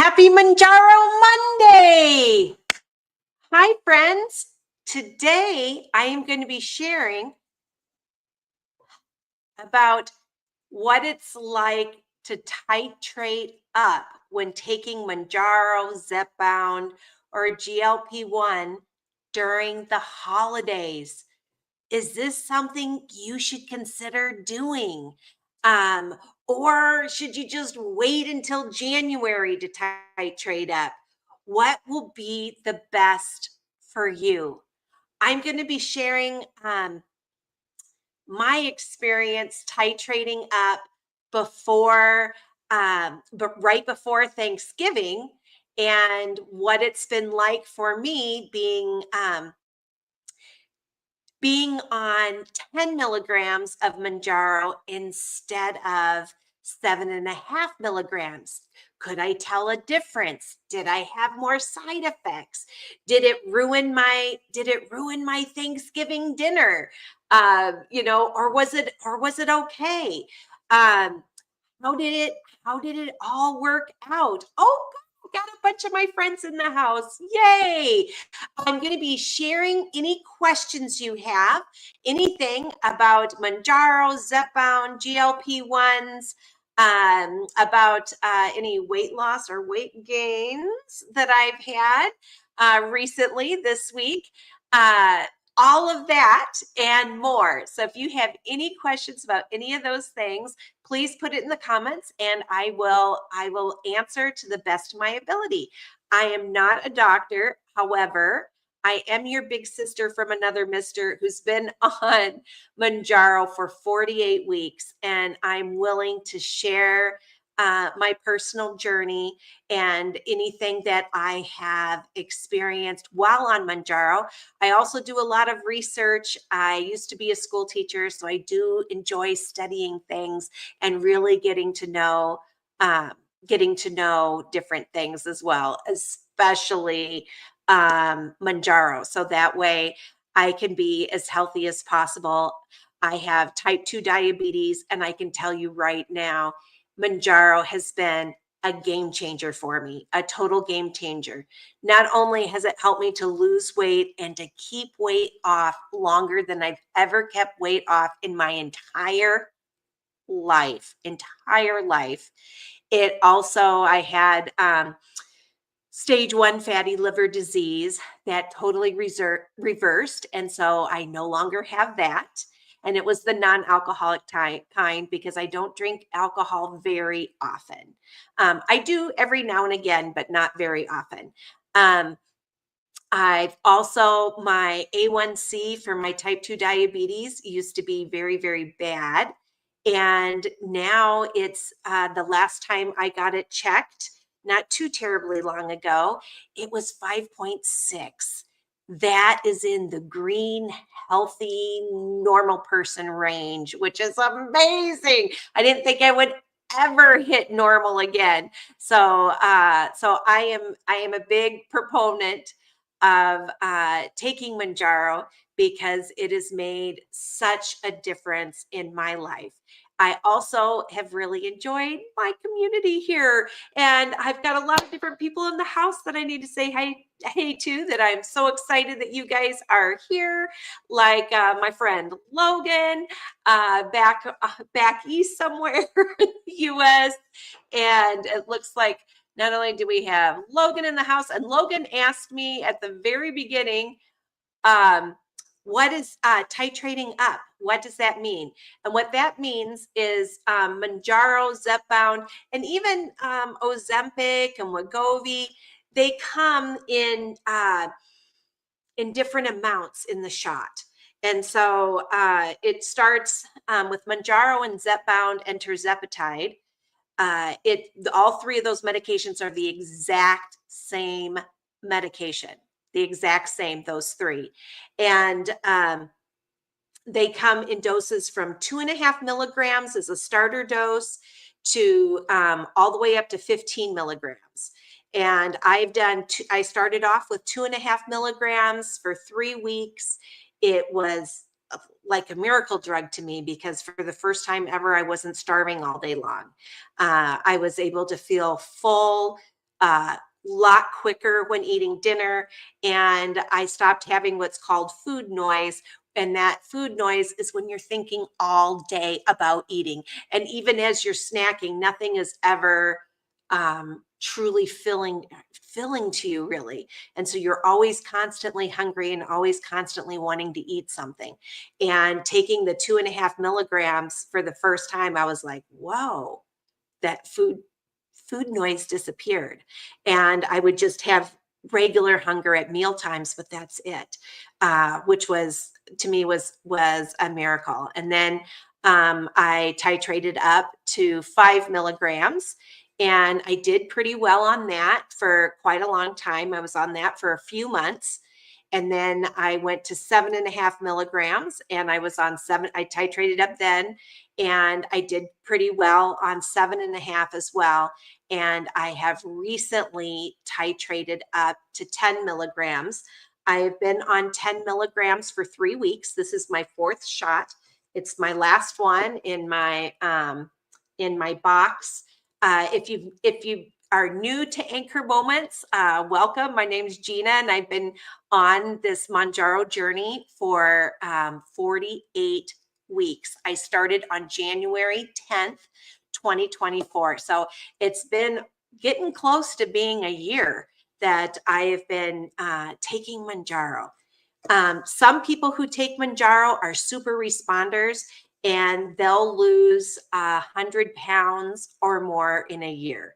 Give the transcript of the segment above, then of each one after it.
Happy Mounjaro Monday! Hi, friends. Today, I am going to be sharing about what it's like to titrate up when taking Mounjaro, ZEPBOUND, or GLP-1 during the holidays. Is this something you should consider doing? Um, or should you just wait until January to titrate up? What will be the best for you? I'm going to be sharing my experience titrating up before, but right before Thanksgiving, and what it's been like for me being on 10 milligrams of Mounjaro instead of 7.5 milligrams. Could I tell a difference? Did I have more side effects? Did it ruin my Thanksgiving dinner? Or was it okay? Um, how did it all work out? Oh, got a bunch of my friends in the house. Yay. I'm going to be sharing any questions you have, anything about Mounjaro, ZEPBOUND, GLP-1s, about any weight loss or weight gains that I've had recently this week. All of that and more. So if you have any questions about any of those things, please put it in the comments and I will answer to the best of my ability. I am not a doctor. However, I am your big sister from another mister who's been on Mounjaro for 48 weeks, and I'm willing to share my personal journey and anything that I have experienced while on Mounjaro. I also do a lot of research. I used to be a school teacher, so I do enjoy studying things and really getting to know different things as well, especially Mounjaro. So that way I can be as healthy as possible. I have type 2 diabetes, and I can tell you right now, Mounjaro has been a game changer for me, a total game changer. Not only has it helped me to lose weight and to keep weight off longer than I've ever kept weight off in my entire life. It also, I had stage 1 fatty liver disease that totally reversed. And so I no longer have that. And it was the non-alcoholic kind because I don't drink alcohol very often. I do every now and again, but not very often. I've also, my A1C for my type 2 diabetes used to be very, very bad. And now it's the last time I got it checked, not too terribly long ago, it was 5.6. That is in the green, healthy, normal person range, which is amazing. I didn't think I would ever hit normal again. So I am a big proponent of taking Mounjaro because it has made such a difference in my life. I also have really enjoyed my community here, and I've got a lot of different people in the house that I need to say hey to, that I'm so excited that you guys are here, like my friend Logan back east somewhere in the US. And it looks like not only do we have Logan in the house, and Logan asked me at the very beginning, what is titrating up? What does that mean? And what that means is Mounjaro, ZEPBOUND, and even Ozempic and Wegovy, they come in different amounts in the shot. And so it starts with Mounjaro and ZEPBOUND and tirzepatide. All three of those medications are the exact same medication, the exact same, those three. And they come in doses from 2.5 milligrams as a starter dose to all the way up to 15 milligrams. And I started off with 2.5 milligrams for 3 weeks. It was like a miracle drug to me because for the first time ever, I wasn't starving all day long. I was able to feel full, lot quicker when eating dinner, and I stopped having what's called food noise. And that food noise is when you're thinking all day about eating. And even as you're snacking, nothing is ever truly filling to you, really. And so you're always constantly hungry and always constantly wanting to eat something. And taking the 2.5 milligrams for the first time, I was like, whoa, that food noise disappeared, and I would just have regular hunger at meal times, but that's it, which was, to me, was a miracle. And then I titrated up to 5 milligrams, and I did pretty well on that for quite a long time. I was on that for a few months. And then I went to 7.5 milligrams, and I was on seven. I titrated up then, and I did pretty well on 7.5 as well. And I have recently titrated up to 10 milligrams. I have been on 10 milligrams for 3 weeks. This is my fourth shot. It's my last one in my box. If you are new to Anchor Moments, welcome. My name is Gina, and I've been on this Mounjaro journey for 48 weeks. I started on January 10th, 2024. So it's been getting close to being a year that I have been taking Mounjaro. Some people who take Mounjaro are super responders, and they'll lose 100 pounds or more in a year.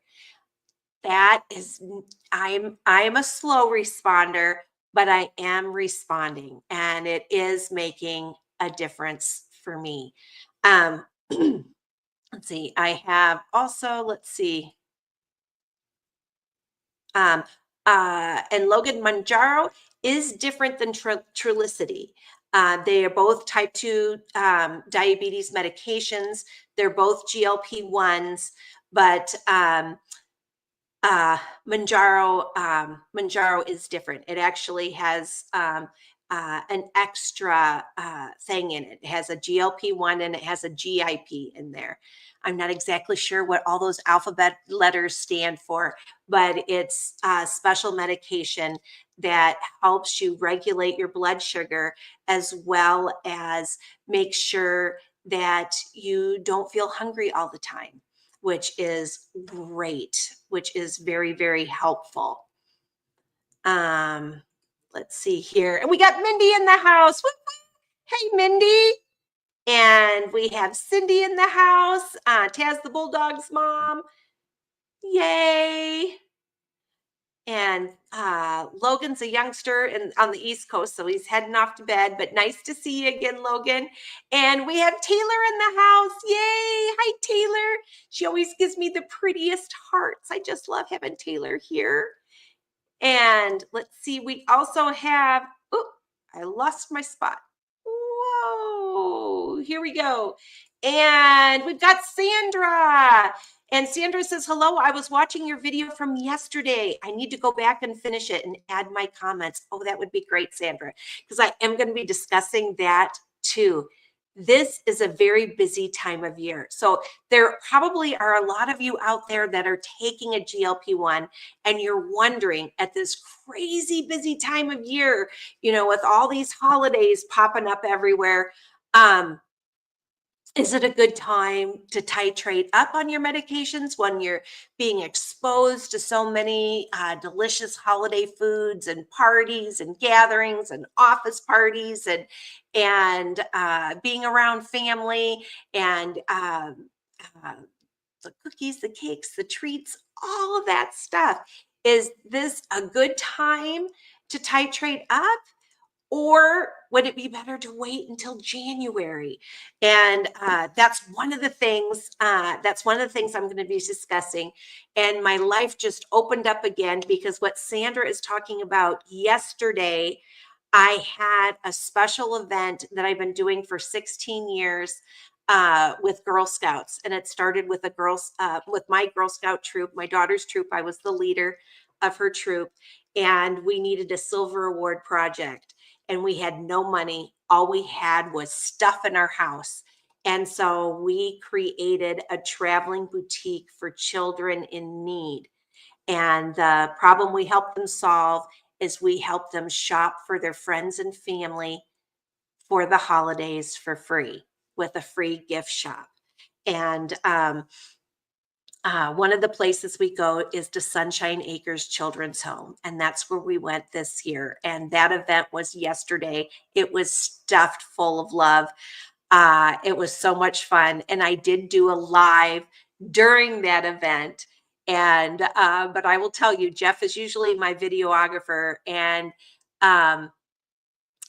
That is, I am a slow responder, but I am responding, and it is making a difference for me. Um, let's see. I have also, let's see. Um, and Logan, Mounjaro is different than Trulicity. They are both type 2 diabetes medications. They're both GLP-1s, but Mounjaro is different. It actually has an extra thing in it. It has a GLP-1 and it has a GIP in there. I'm not exactly sure what all those alphabet letters stand for, but it's a special medication that helps you regulate your blood sugar, as well as make sure that you don't feel hungry all the time, which is great, which is very, very helpful. Let's see here. And we got Mindy in the house. Hey, Mindy. And we have Cindy in the house. Taz the Bulldog's mom. Yay. And Logan's a youngster on the East Coast, so he's heading off to bed, but nice to see you again, Logan. And we have Taylor in the house. Yay. Hi, Taylor. She always gives me the prettiest hearts. I just love having Taylor here. And let's see, we also have, I lost my spot. Whoa, here we go. And we've got Sandra. And Sandra says, hello, I was watching your video from yesterday. I need to go back and finish it and add my comments. Oh, that would be great, Sandra, because I am going to be discussing that too. This is a very busy time of year. So there probably are a lot of you out there that are taking a GLP-1, and you're wondering at this crazy busy time of year, with all these holidays popping up everywhere, is it a good time to titrate up on your medications when you're being exposed to so many delicious holiday foods and parties and gatherings and office parties and being around family and the cookies, the cakes, the treats, all of that stuff? Is this a good time to titrate up? Or would it be better to wait until January? And that's one of the things. That's one of the things I'm going to be discussing. And my life just opened up again, because what Sandra is talking about yesterday, I had a special event that I've been doing for 16 years with Girl Scouts, and it started with with my Girl Scout troop, my daughter's troop. I was the leader of her troop, and we needed a silver award project. And we had no money. All we had was stuff in our house. And so we created a traveling boutique for children in need. And the problem we help them solve is we help them shop for their friends and family for the holidays for free with a free gift shop. And one of the places we go is to Sunshine Acres Children's Home, and that's where we went this year. And that event was yesterday. It was stuffed full of love. It was so much fun, and I did do a live during that event. And but I will tell you, Jeff is usually my videographer, and um,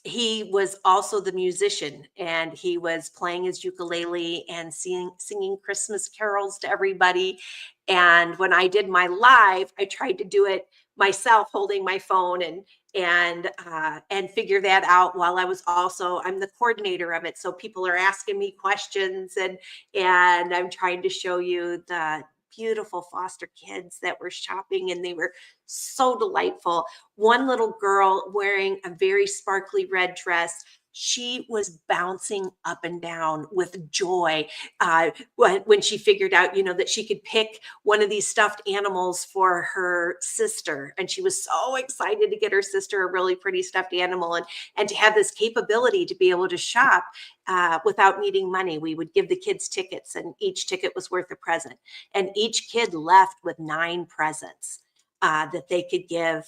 he was also the musician, and he was playing his ukulele and singing Christmas carols to everybody. And when I did my live, I tried to do it myself holding my phone and figure that out while I was also, I'm the coordinator of it, so people are asking me questions, and I'm trying to show you the beautiful foster kids that were shopping, and they were so delightful. One little girl wearing a very sparkly red dress, she was bouncing up and down with joy when she figured out, that she could pick one of these stuffed animals for her sister. And she was so excited to get her sister a really pretty stuffed animal, and to have this capability to be able to shop without needing money. We would give the kids tickets, and each ticket was worth a present. And each kid left with 9 presents that they could give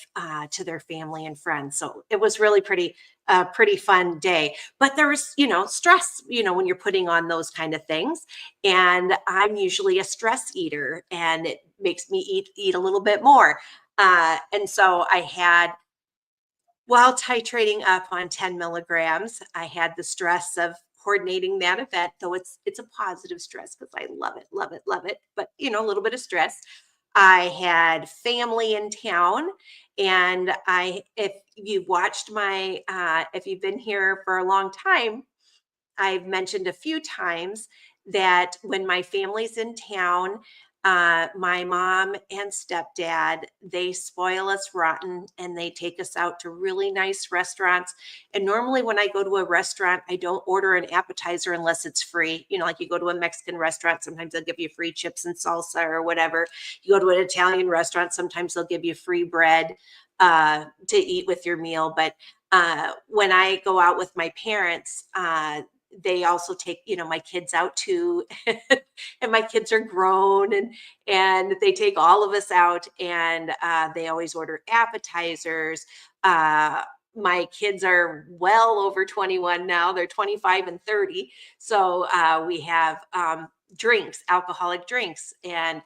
to their family and friends. So it was really pretty fun day. But there was, stress, when you're putting on those kind of things. And I'm usually a stress eater, and it makes me eat a little bit more. And so I had, while titrating up on 10 milligrams, I had the stress of coordinating that event, though it's a positive stress because I love it, love it, love it. But a little bit of stress. I had family in town, and if you watched if you've been here for a long time, I've mentioned a few times that when my family's in town, my mom and stepdad, they spoil us rotten, and they take us out to really nice restaurants. And normally when I go to a restaurant, I don't order an appetizer unless it's free. Like you go to a Mexican restaurant, sometimes they'll give you free chips and salsa or whatever. You go to an Italian restaurant, sometimes they'll give you free bread to eat with your meal. But when I go out with my parents, they also take my kids out too. And my kids are grown, and they take all of us out, and they always order appetizers. My kids are well over 21 now. They're 25 and 30. So we have drinks, alcoholic drinks, and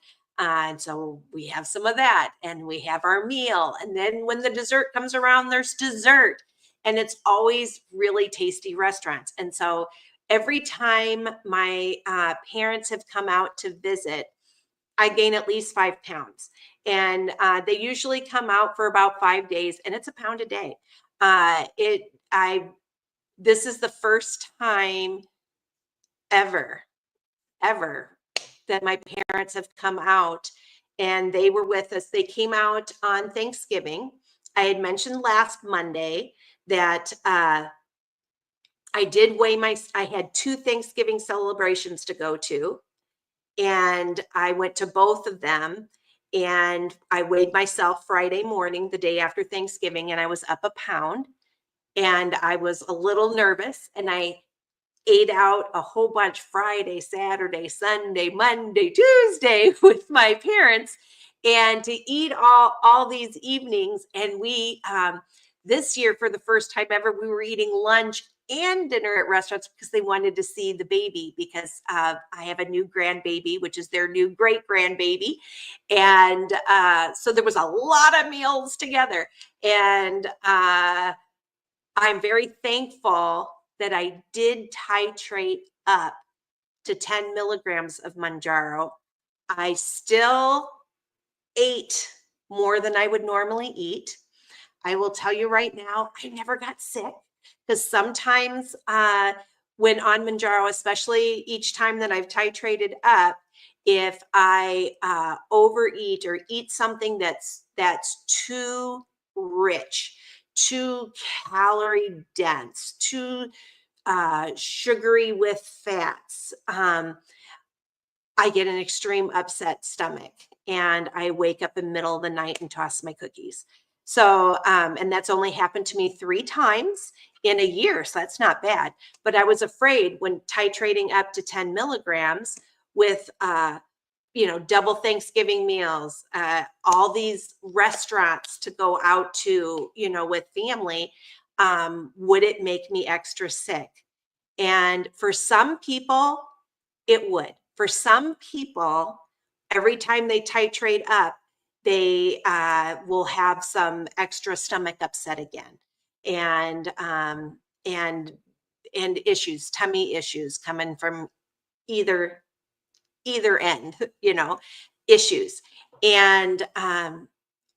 so we have some of that, and we have our meal. And then when the dessert comes around, there's dessert. And it's always really tasty restaurants. And so every time my parents have come out to visit, I gain at least 5 pounds. And they usually come out for about 5 days, and it's a pound a day. This is the first time ever, ever that my parents have come out, and they were with us. They came out on Thanksgiving. I had mentioned last Monday that I had 2 Thanksgiving celebrations to go to, and I went to both of them. And I weighed myself Friday morning, the day after Thanksgiving, and I was up a pound. And I was a little nervous, and I ate out a whole bunch Friday, Saturday, Sunday, Monday, Tuesday with my parents, and to eat all these evenings. And we this year, for the first time ever, we were eating lunch and dinner at restaurants because they wanted to see the baby, because I have a new grandbaby, which is their new great grandbaby. And so there was a lot of meals together. And I'm very thankful that I did titrate up to 10 milligrams of Mounjaro. I still ate more than I would normally eat. I will tell you right now, I never got sick, because sometimes when on Mounjaro, especially each time that I've titrated up, if I overeat or eat something that's too rich, too calorie dense, too sugary with fats, I get an extreme upset stomach and I wake up in the middle of the night and toss my cookies. So, and that's only happened to me 3 times in a year. So that's not bad. But I was afraid when titrating up to 10 milligrams with, double Thanksgiving meals, all these restaurants to go out to, with family, would it make me extra sick? And for some people, it would. For some people, every time they titrate up, they will have some extra stomach upset again, and and and issues, tummy issues coming from either end, issues. And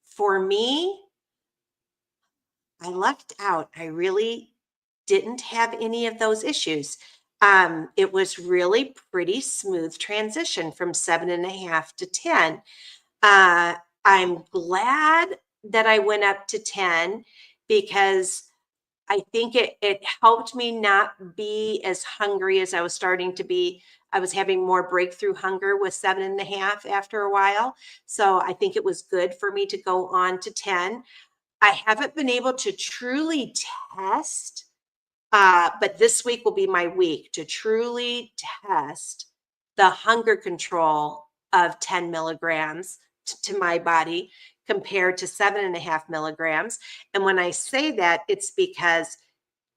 for me, I lucked out. I really didn't have any of those issues. It was really pretty smooth transition from 7.5 to 10. Uh, I'm glad that I went up to 10 because I think it helped me not be as hungry as I was starting to be. I was having more breakthrough hunger with 7.5 after a while. So I think it was good for me to go on to 10. I haven't been able to truly test, but this week will be my week to truly test the hunger control of 10 milligrams to my body compared to 7.5 milligrams. And when I say that, it's because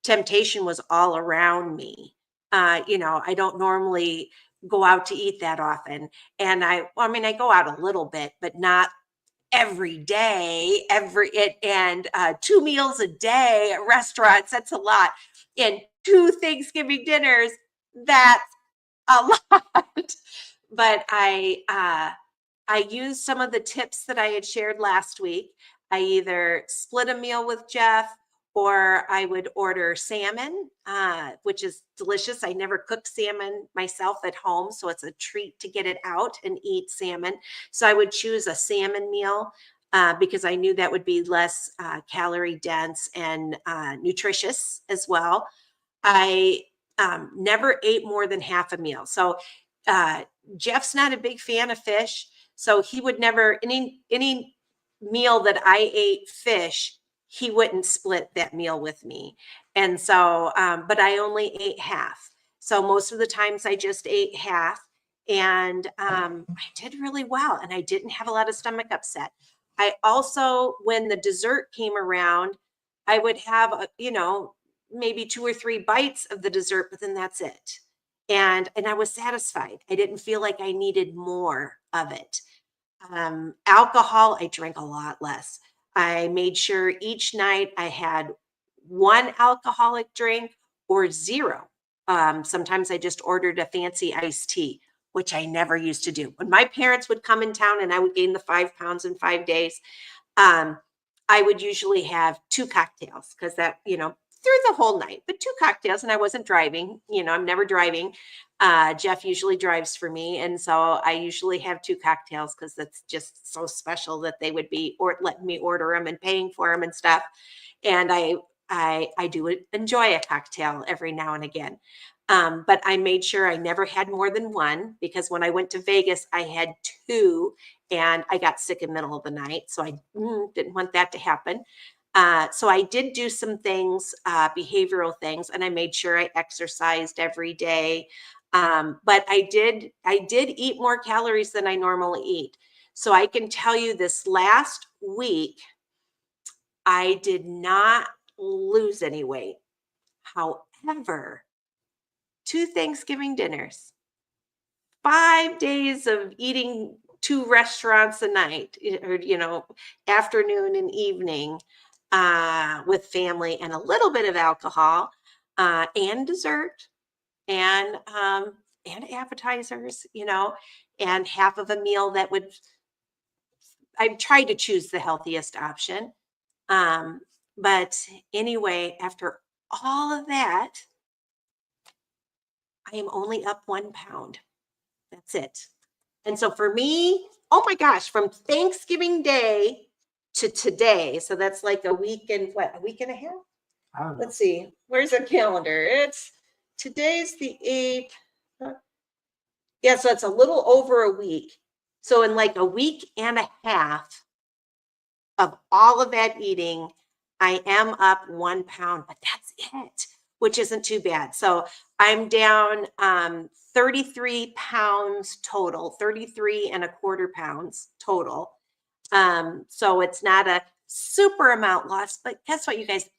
temptation was all around me. I don't normally go out to eat that often. And I go out a little bit, but not every day, and 2 meals a day at restaurants, that's a lot. And 2 Thanksgiving dinners, that's a lot. But I used some of the tips that I had shared last week. I either split a meal with Jeff or I would order salmon, which is delicious. I never cook salmon myself at home, so it's a treat to get it out and eat salmon. So I would choose a salmon meal because I knew that would be less calorie dense and nutritious as well. I never ate more than half a meal. So Jeff's not a big fan of fish, so he would never any meal that I ate fish, he wouldn't split that meal with me. And so, but I only ate half. So most of the times I just ate half, and I did really well, and I didn't have a lot of stomach upset. I also, when the dessert came around, I would have maybe 2 or 3 bites of the dessert, but then that's it. And I was satisfied. I didn't feel like I needed more of it. Alcohol, I drank a lot less. I made sure each night I had 1 alcoholic drink or 0. Sometimes I just ordered a fancy iced tea, which I never used to do. When my parents would come in town and I would gain the 5 pounds in 5 days, um, I would usually have 2 cocktails because that, through the whole night, but 2 cocktails, and I wasn't driving. I'm never driving. Jeff usually drives for me, and so I usually have 2 cocktails because that's just so special that they would be or letting me order them and paying for them and stuff. And I do enjoy a cocktail every now and again. But I made sure I never had more than 1 because when I went to Vegas, I had 2 and I got sick in the middle of the night. So I didn't want that to happen. So I did do some things, behavioral things, and I made sure I exercised every day. But I did eat more calories than I normally eat. So I can tell you this last week, I did not lose any weight. However, 2 Thanksgiving dinners, 5 days of eating 2 restaurants a night, or, afternoon and evening, with family, and a little bit of alcohol, and dessert, and appetizers, and half of a meal that would I tried to choose the healthiest option. Um, but anyway, after all of that, I am only up 1 pound. That's it. And so for me, oh my gosh, from Thanksgiving Day to today, so that's like a week and a week and a half? I don't know. Let's see, where's the calendar? Today's the 8th. Yeah, so it's a little over a week. So in like a week and a half of all of that eating, I am up 1 pound, but that's it, which isn't too bad. So I'm down 33 pounds total, 33 and a quarter pounds total. So it's not a super amount lost, but guess what, you guys?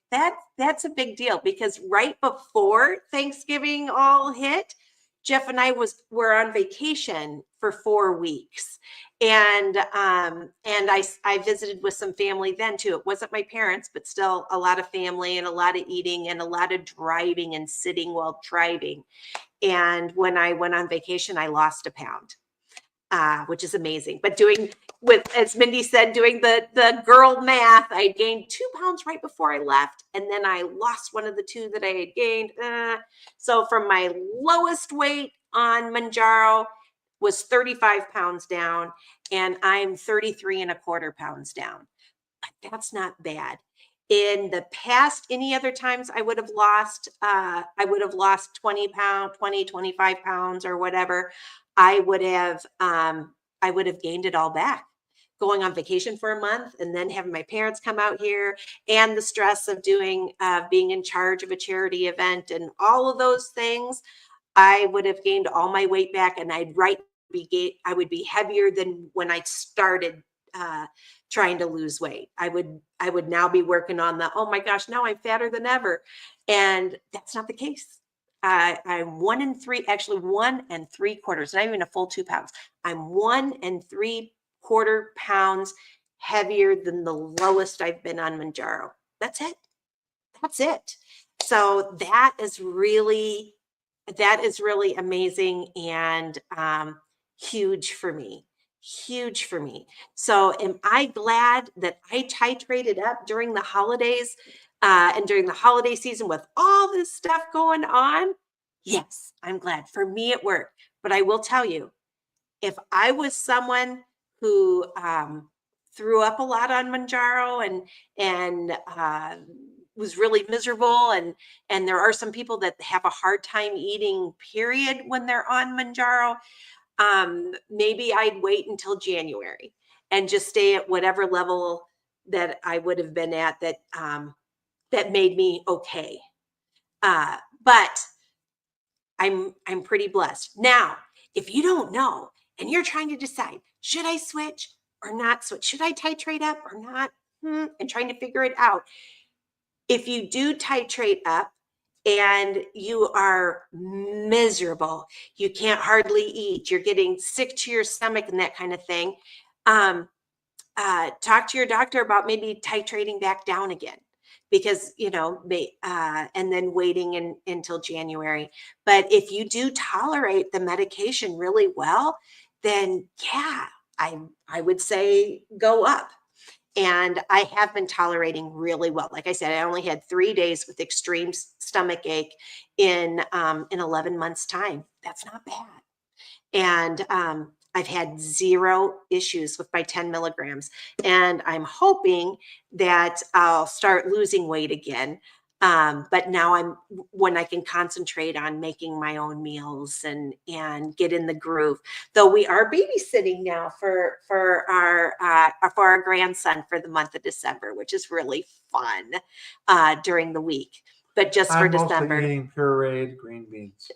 That's a big deal because right before Thanksgiving all hit, Jeff and I were on vacation for 4 weeks, and I visited with some family then too. It wasn't my parents, but still a lot of family and a lot of eating and a lot of driving and sitting while driving. And when I went on vacation, I lost a pound. Which is amazing. But doing with, as Mindy said, doing the girl math, I gained 2 pounds right before I left, and then I lost one of the 2 that I had gained. So from my lowest weight on Mounjaro was 35 pounds down, and I'm 33 and a quarter pounds down. But that's not bad. In the past, any other times I would have lost 20 pounds, 20, 25 pounds or whatever. I would have gained it all back going on vacation for a month and then having my parents come out here and the stress of being in charge of a charity event and all of those things. I would have gained all my weight back, and I would be heavier than when I started trying to lose weight. I would now be working on oh my gosh, now I'm fatter than ever. And that's not the case. I'm 1 and 3, actually 1 3/4, not even a full 2 pounds. I'm 1 3/4 pounds heavier than the lowest I've been on Mounjaro. That's it. That's it. So that is really amazing and huge for me. Huge for me. So am I glad that I titrated up during the holidays and during the holiday season with all this stuff going on? Yes, I'm glad. For me, it worked. But I will tell you, if I was someone who threw up a lot on Mounjaro and was really miserable, and there are some people that have a hard time eating period when they're on Mounjaro, maybe I'd wait until January and just stay at whatever level that I would have been at that made me okay. But I'm pretty blessed. Now, if you don't know and you're trying to decide, should I switch or not switch? Should I titrate up or not? And trying to figure it out. If you do titrate up and you are miserable, you can't hardly eat, you're getting sick to your stomach and that kind of thing, talk to your doctor about maybe titrating back down again, because and then waiting until January. But if you do tolerate the medication really well, then yeah, I would say go up. And I have been tolerating really well. Like I said, I only had 3 days with extreme stomach ache in 11 months time. That's not bad. And I've had 0 issues with my 10 milligrams. And I'm hoping that I'll start losing weight again. But now when I can concentrate on making my own meals and get in the groove. Though we are babysitting now for our grandson for the month of December, which is really fun during the week. But just for December. I'm mostly eating pureed green beans.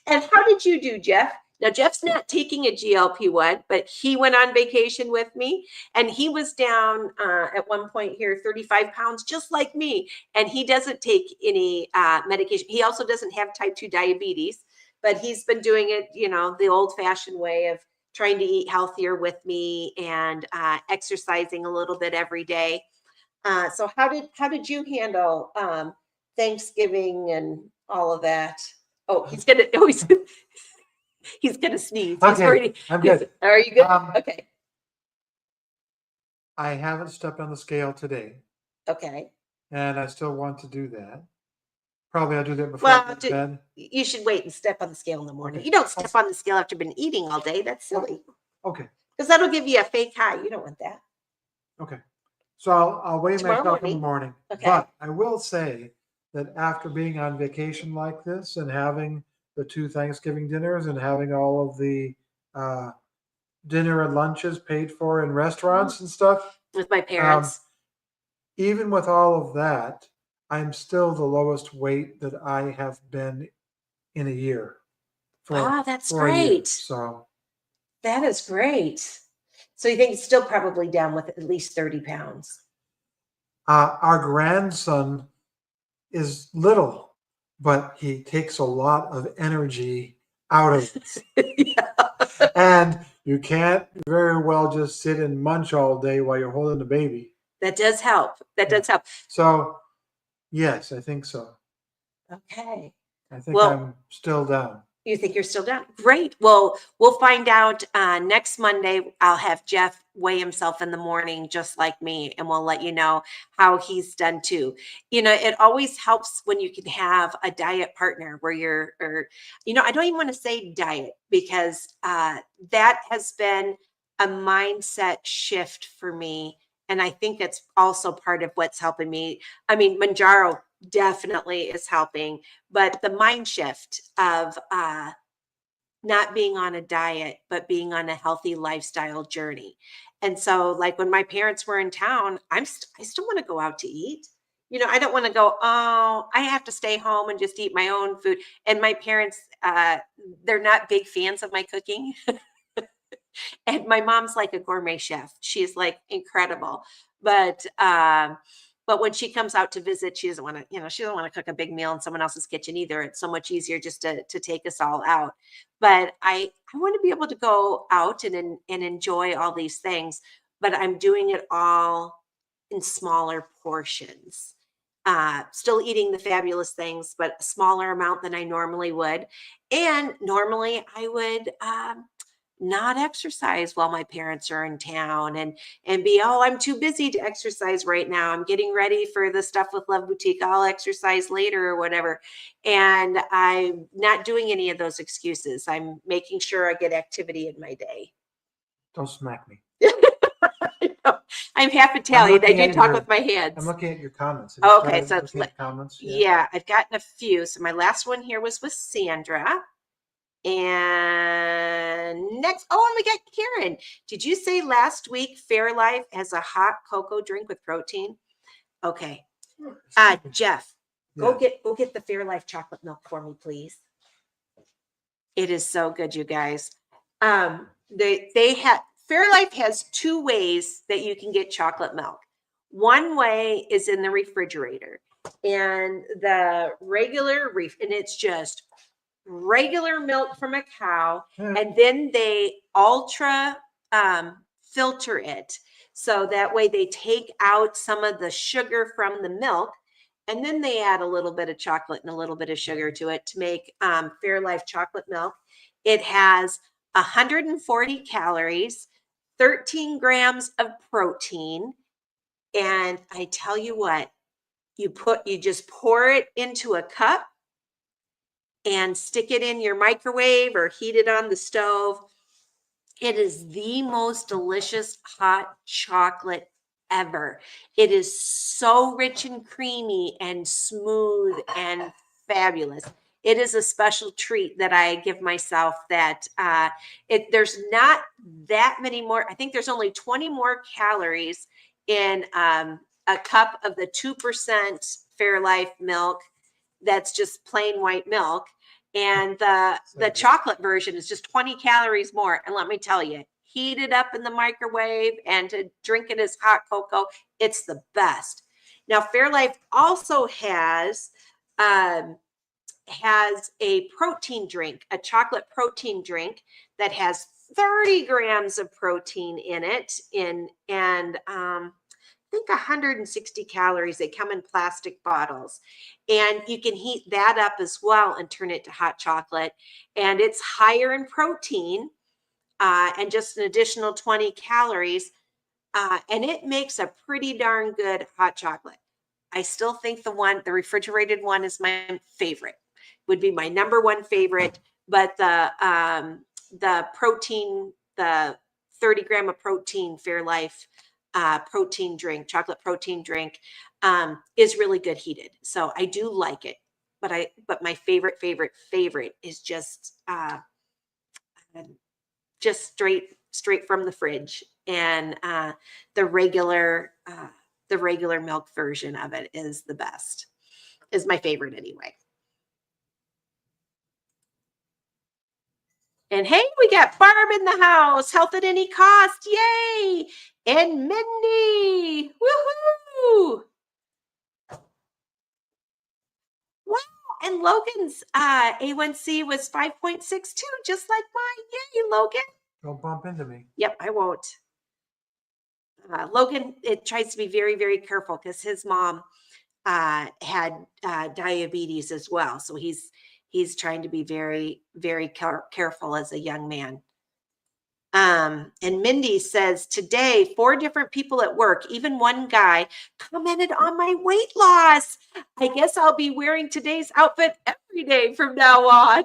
And how did you do, Jeff? Now, Jeff's not taking a GLP-1, but he went on vacation with me, and he was down at one point here 35 pounds, just like me. And he doesn't take any medication. He also doesn't have type 2 diabetes, but he's been doing it, the old-fashioned way of trying to eat healthier with me and exercising a little bit every day. So how did you handle Thanksgiving and all of that? Oh, he's gonna sneeze. Okay, I'm good. Are you good? Okay. I haven't stepped on the scale today. Okay. And I still want to do that. Probably I'll do that before I go to bed. You should wait and step on the scale in the morning. Okay. You don't step on the scale after been eating all day. That's silly. Okay. Because that'll give you a fake high. You don't want that. Okay. So I'll weigh myself in the morning. Okay. But I will say that after being on vacation like this and having the 2 Thanksgiving dinners and having all of the dinner and lunches paid for in restaurants and stuff. With my parents. Even with all of that, I'm still the lowest weight that I have been in a year. Wow, that's for a year. great. So That is great. So you think it's still probably down with at least 30 pounds? our grandson is little, but he takes a lot of energy out of it. Yeah. And you can't very well just sit and munch all day while you're holding the baby. That does help. That does help. So, yes, I think so. Okay. I think Well, I'm still down. you think you're still down? Great. Well, we'll find out next Monday. I'll have Jeff weigh himself in the morning, just like me, and we'll let you know how he's done too. You know, it always helps when you can have a diet partner where or, I don't even want to say diet because that has been a mindset shift for me. And I think it's also part of what's helping me. I mean, Mounjaro definitely is helping, but the mind shift of not being on a diet, but being on a healthy lifestyle journey. And so, like when my parents were in town, I still want to go out to eat. I don't want to go, oh, I have to stay home and just eat my own food. And my parents, they're not big fans of my cooking. And my mom's like a gourmet chef. She's like incredible. But when she comes out to visit, she doesn't want to, she doesn't want to cook a big meal in someone else's kitchen either. It's so much easier just to take us all out. But I want to be able to go out and enjoy all these things, but I'm doing it all in smaller portions. Still eating the fabulous things, but a smaller amount than I normally would. And normally I would not exercise while my parents are in town and be, oh, I'm too busy to exercise right now, I'm getting ready for the stuff with Love Boutique, I'll exercise later or whatever. And I'm not doing any of those excuses. I'm making sure I get activity in my day. Don't smack me. I'm half Italian. I do talk with my I'm hands. looking at your comments. Okay, so comments. yeah, I've gotten a few. So my last one here was with Sandra. And next, and we got Karen. Did you say last week Fairlife has a hot cocoa drink with protein? Okay. Jeff, go get the Fairlife chocolate milk for me, please. It is so good, you guys. They have Fairlife has 2 ways that you can get chocolate milk. One way is in the refrigerator, and the regular and it's just regular milk from a cow, and then they ultra filter it, so that way they take out some of the sugar from the milk, and then they add a little bit of chocolate and a little bit of sugar to it to make Fairlife chocolate milk. It has 140 calories, 13 grams of protein, and I tell you what, you just pour it into a cup and stick it in your microwave or heat it on the stove. It is the most delicious hot chocolate ever. It is so rich and creamy and smooth and fabulous. It is a special treat that I give myself that there's not that many more. I think there's only 20 more calories in a cup of the 2% Fairlife milk that's just plain white milk. And the chocolate version is just 20 calories more. And let me tell you, heat it up in the microwave and to drink it as hot cocoa, it's the best. Now, Fairlife also has a protein drink, a chocolate protein drink that has 30 grams of protein in it, and I think 160 calories. They come in plastic bottles, and you can heat that up as well and turn it to hot chocolate. And it's higher in protein and just an additional 20 calories. And it makes a pretty darn good hot chocolate. I still think the refrigerated one is my favorite, would be my number one favorite. But the protein, the 30 gram of protein Fairlife protein drink, chocolate protein drink, is really good heated. So I do like it. but my favorite is just straight from the fridge. And the regular milk version of it is the best, is my favorite anyway. And hey, we got Barb in the house, health at any cost, yay! And Mindy, woohoo! Wow, and Logan's A1C was 5.62, just like mine. Yay, Logan! Don't bump into me. Yep, I won't. Logan, it tries to be very, very careful because his mom had diabetes as well. So he's trying to be very, very careful as a young man. And Mindy says, today, 4 different people at work, even one guy, commented on my weight loss. I guess I'll be wearing today's outfit every day from now on.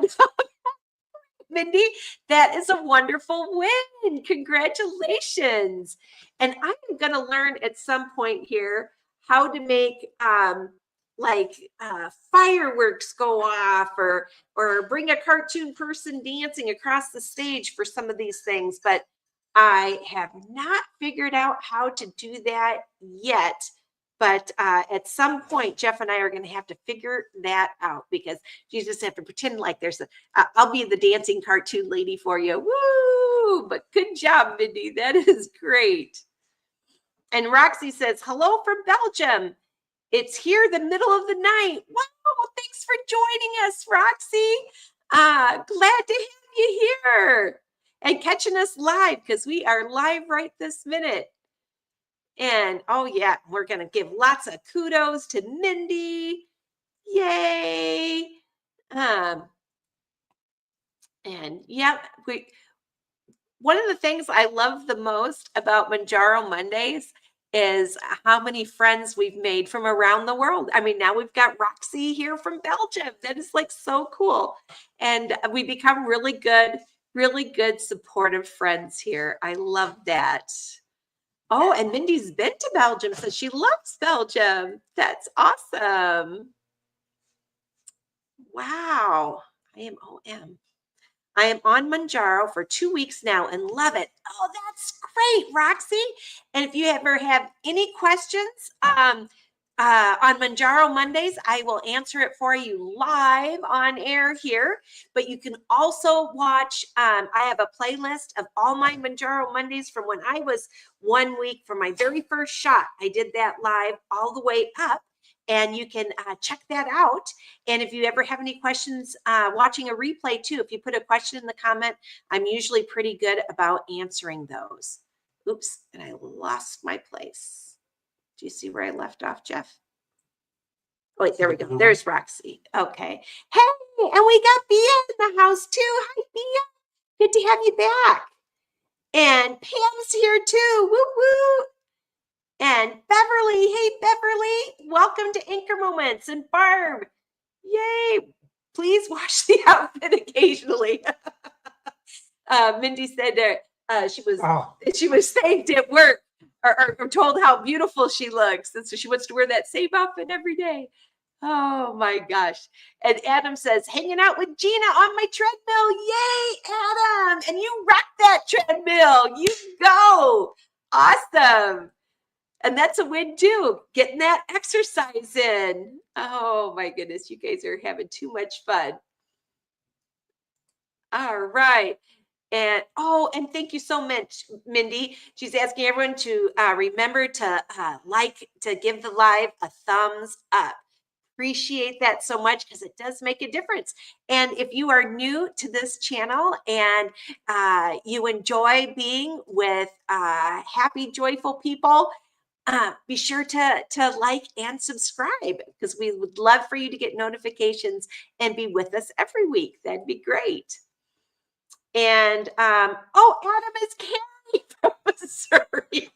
Mindy, that is a wonderful win. Congratulations. And I'm going to learn at some point here how to make fireworks go off or bring a cartoon person dancing across the stage for some of these things. But I have not figured out how to do that yet. But at some point, Jeff and I are going to have to figure that out, because you just have to pretend like there's I'll be the dancing cartoon lady for you. Woo! But good job, Mindy. That is great. And Roxy says, hello from Belgium. It's here the middle of the night. Wow, thanks for joining us, Roxy. Glad to have you here and catching us live, because we are live right this minute. And oh yeah, we're going to give lots of kudos to Mindy. Yay. And yeah, one of the things I love the most about Mounjaro Mondays is how many friends we've made from around the world. I mean, now we've got Roxy here from Belgium. That is like so cool. And we become really good supportive friends here. I love that. Oh, and Mindy's been to Belgium, so she loves Belgium. That's awesome. Wow. I am on Mounjaro for 2 weeks now and love it. Oh, that's great, Roxy. And if you ever have any questions on Mounjaro Mondays, I will answer it for you live on air here. But you can also watch, I have a playlist of all my Mounjaro Mondays from when I was 1 week from my very first shot. I did that live all the way up. And you can check that out. And if you ever have any questions watching a replay too, if you put a question in the comment, I'm usually pretty good about answering those. Oops, and I lost my place. Do you see where I left off, Jeff? Oh, wait, there we go. There's Roxy. Okay. Hey, and we got Bia in the house too. Hi, Bia. Good to have you back. And Pam's here too. Woo woo. And Beverly, hey Beverly, welcome to Anchor Moments. And Barb, yay, please wash the outfit occasionally. Mindy said she was thanked at work or told how beautiful she looks, and so she wants to wear that same outfit every day. Oh my gosh. And Adam says, hanging out with Gina on my treadmill. Yay, Adam. And you rock that treadmill. You go. Awesome. And that's a win too, getting that exercise in. Oh my goodness, you guys are having too much fun. All right. And and thank you so much, Mindy. She's asking everyone to remember to give the live a thumbs up. Appreciate that so much, because it does make a difference. And if you are new to this channel and you enjoy being with happy, joyful people, be sure to like and subscribe, because we would love for you to get notifications and be with us every week. That'd be great. And Adam is Carrie from Missouri.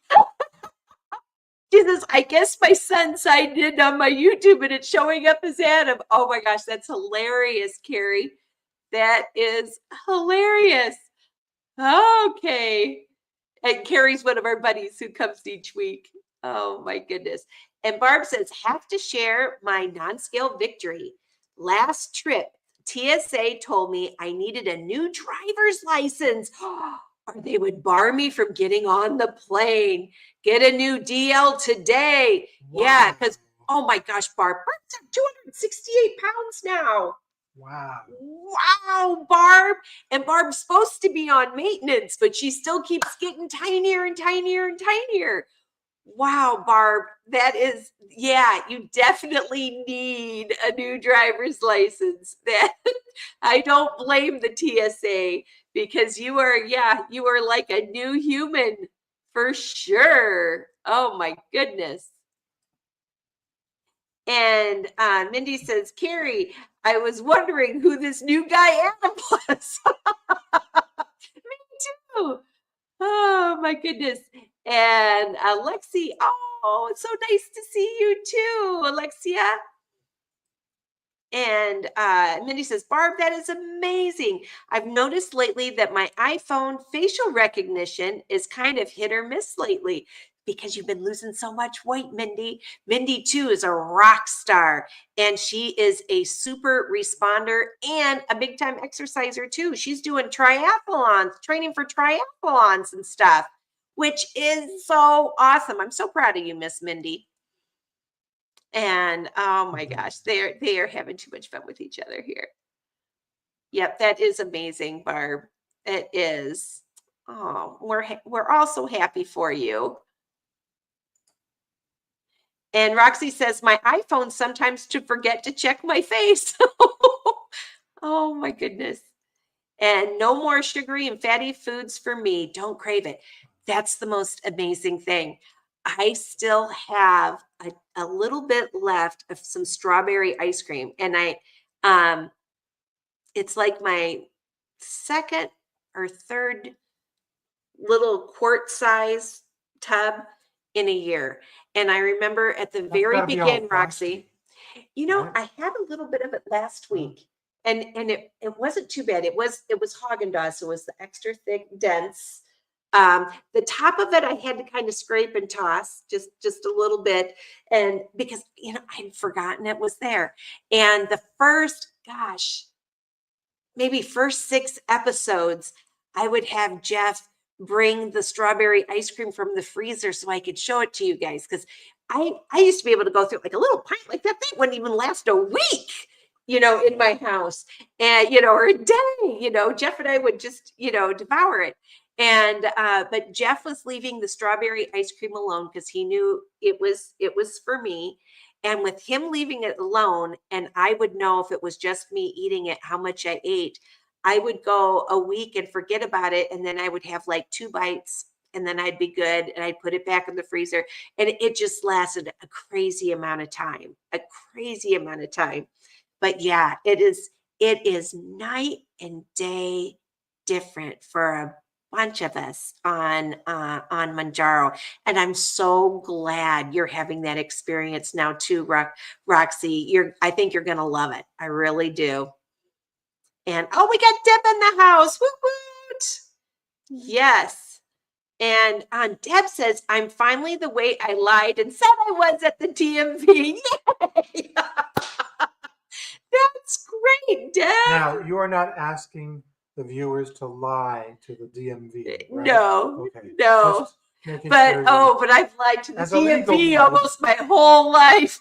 She says, I guess my son signed in on my YouTube and it's showing up as Adam. Oh my gosh, that's hilarious, Carrie. That is hilarious. Okay. And Carrie's one of our buddies who comes each week. Oh my goodness. And Barb says, have to share my non-scale victory. Last trip, TSA told me I needed a new driver's license or they would bar me from getting on the plane. Get a new DL today. Yeah, because, oh my gosh, Barb's at 268 pounds now. Wow. Wow, Barb. And Barb's supposed to be on maintenance, but she still keeps getting tinier and tinier and tinier. Wow, Barb, that is, yeah, you definitely need a new driver's license. That I don't blame the TSA because you are, yeah, you are like a new human for sure. Oh my goodness. And Mindy says, Carrie, I was wondering who this new guy Adam was. Me too. Oh my goodness. And Alexi, oh, it's so nice to see you too, Alexia. And Mindy says, Barb, that is amazing. I've noticed lately that my iPhone facial recognition is kind of hit or miss lately because you've been losing so much weight, Mindy. Mindy, too, is a rock star, and she is a super responder and a big time exerciser, too. She's doing triathlons, training for triathlons and stuff, which is so awesome. I'm so proud of you, Miss Mindy. And oh my gosh, they are having too much fun with each other here. Yep, that is amazing, Barb. It is. Oh, we're all so happy for you. And Roxy says my iPhone sometimes to forget to check my face. Oh my goodness. And no more sugary and fatty foods for me. Don't crave it. That's the most amazing thing. I still have a little bit left of some strawberry ice cream. And it's like my second or third little quart size tub in a year. And I remember at the very beginning, Roxy, you know, I had a little bit of it last week. And it wasn't too bad. It was Haagen-Dazs. It was the extra thick, dense. The top of it I had to kind of scrape and toss just a little bit, and because I'd forgotten it was there. And the first, gosh, maybe first 6 episodes, I would have Jeff bring the strawberry ice cream from the freezer so I could show it to you guys, because I used to be able to go through like a little pint, like that thing wouldn't even last a week, in my house, and or a day. Jeff and I would just devour it. And but Jeff was leaving the strawberry ice cream alone because he knew it was for me. And with him leaving it alone, and I would know if it was just me eating it, how much I ate, I would go a week and forget about it. And then I would have like 2 bites and then I'd be good. And I'd put it back in the freezer. And it just lasted a crazy amount of time, But yeah, it is night and day different for a bunch of us on Mounjaro, and I'm so glad you're having that experience now too, Roxy. I think you're gonna love it. I really do. And oh, we got Deb in the house. Woot woot! Yes. And Deb says, I'm finally the weight I lied and said I was at the DMV. Yay! That's great, Deb. Now, you are not asking the viewers to lie to the DMV, right? No, Okay. no. But sure but I've lied to the As a legal DMV matter. almost my whole life.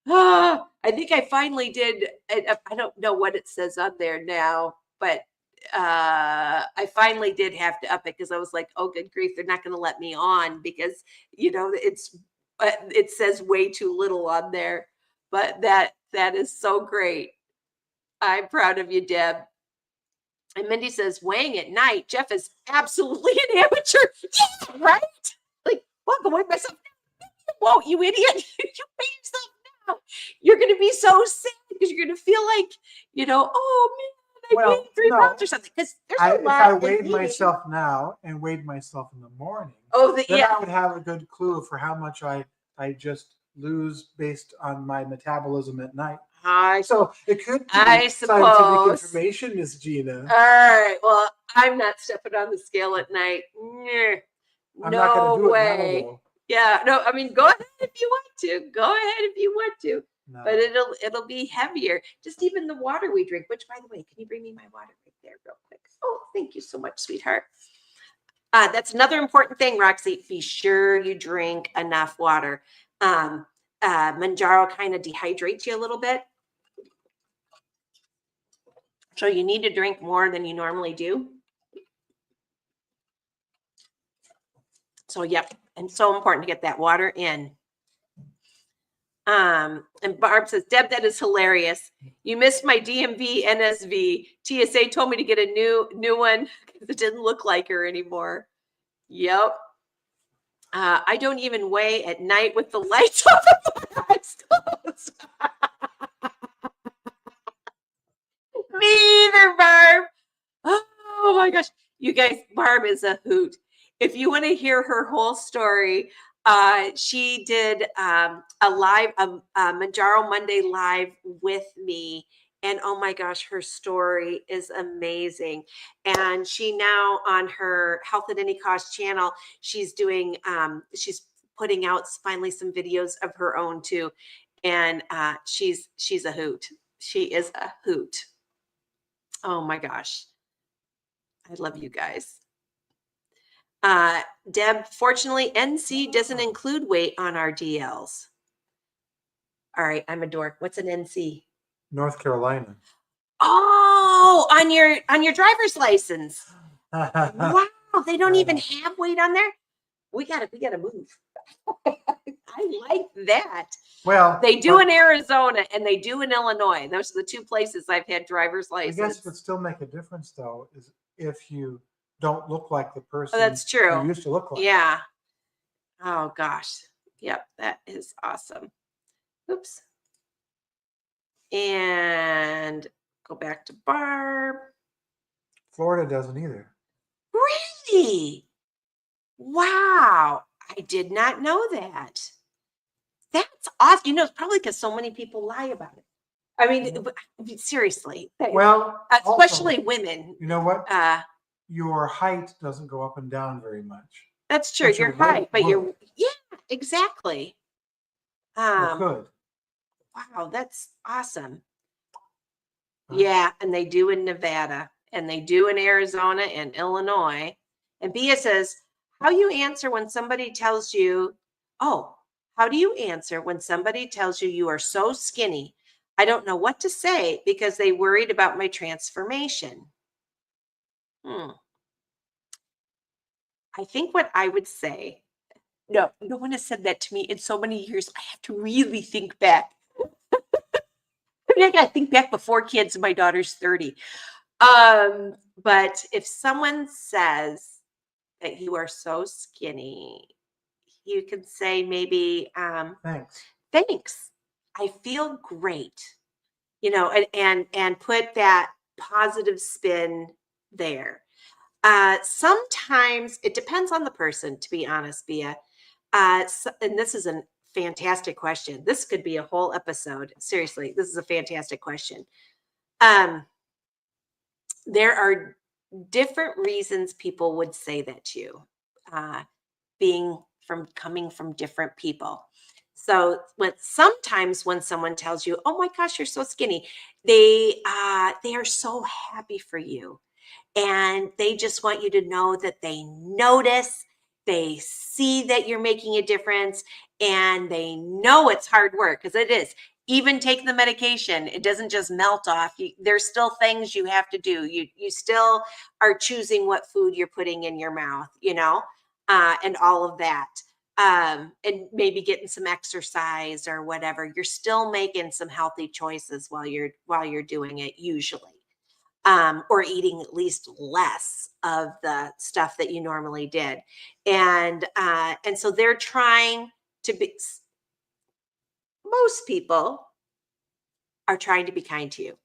I think I finally did. I don't know what it says on there now, but I finally did have to up it because I was like, oh, good grief, they're not going to let me on because it says way too little on there. But that is so great. I'm proud of you, Deb. And Mindy says, weighing at night, Jeff is absolutely an amateur. Yeah, right? Like, well, I'll go weigh myself now. You won't, you idiot. You weigh yourself now. You're going to be so sad because you're going to feel like, oh man, I gained 3 pounds or something. Because there's a lot. If I weighed myself now and weighed myself in the morning, then I would have a good clue for how much I just lose based on my metabolism at night. So it could be scientific information, Miss Gina. All right. Well, I'm not stepping on the scale at night. I'm not going to do way. it now, though. Yeah. No, I mean, go ahead if you want to. No. But it'll be heavier. Just even the water we drink, which by the way, can you bring me my water right there real quick? Oh, thank you so much, sweetheart. That's another important thing, Roxy. Be sure you drink enough water. Mounjaro kind of dehydrates you a little bit. So you need to drink more than you normally do. So, yep. And so important to get that water in. And Barb says, Deb, that is hilarious. You missed my DMV NSV. TSA told me to get a new one because it didn't look like her anymore. Yep. I don't even weigh at night with the lights off and my eyes closed. Me either, Barb. Oh my gosh. You guys, Barb is a hoot. If you want to hear her whole story, she did a Mounjaro Monday live with me. And oh my gosh, her story is amazing. And she now on her Health at Any Cost channel, she's doing, she's putting out finally some videos of her own too. And she's a hoot. She is a hoot. Oh my gosh. I love you guys. Deb, fortunately, NC doesn't include weight on our DLs. All right, I'm a dork. What's an NC? North Carolina. Oh, on your driver's license. Wow, they don't even have weight on there. We gotta move. I like that. Well, they do in Arizona and they do in Illinois. Those are the two places I've had driver's license. I guess it would still make a difference though, is if you don't look like the person that's true. you used to look like. Yeah. Oh gosh. Yep, that is awesome. Oops. And go back to Barb. Florida doesn't either. Really? Wow. I did not know that. That's awesome. You know, it's probably because so many people lie about it. I mean, seriously. Well, especially also, women. You know what? Your height doesn't go up and down very much. That's true. Your height, but yeah, exactly. Could. Wow, that's awesome. Yeah, and they do in Nevada, and they do in Arizona and Illinois. And Bia says, how do you answer when somebody tells you, how do you answer when somebody tells you you are so skinny? I don't know what to say because they worried about my transformation. I think what I would say, no one has said that to me in so many years. I have to really think back. I got to think back before kids. My daughter's 30. But if someone says that you are so skinny, you can say maybe, thanks. I feel great, and put that positive spin there. Sometimes it depends on the person, to be honest, Bia. And this is a fantastic question. This could be a whole episode. Seriously, this is a fantastic question. There are different reasons people would say that to you, coming from different people. So sometimes when someone tells you, oh my gosh, you're so skinny, they are so happy for you. And they just want you to know that they notice, they see that you're making a difference, and they know it's hard work, because it is. Even taking the medication, it doesn't just melt off. There's still things you have to do. You still are choosing what food you're putting in your mouth, and all of that. And maybe getting some exercise or whatever. You're still making some healthy choices while you're doing it, usually. Or eating at least less of the stuff that you normally did. And so they're trying to be, most people are trying to be kind to you,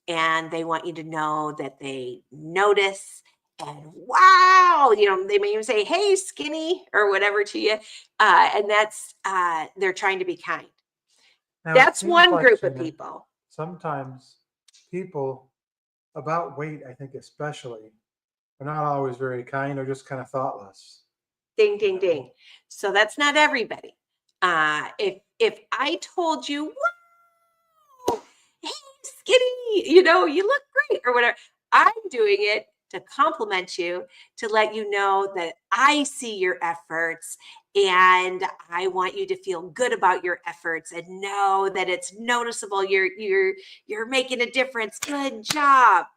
and they want you to know that they notice, and wow, they may even say, hey, skinny, or whatever to you. And that's, they're trying to be kind. Now, that's one group of people. Sometimes people about weight, I think especially, are not always very kind or just kind of thoughtless. Ding, ding, ding. So that's not everybody. If I told you, skinny, you look great or whatever. I'm doing it to compliment you, to let you know that I see your efforts and I want you to feel good about your efforts and know that it's noticeable. You're making a difference. Good job.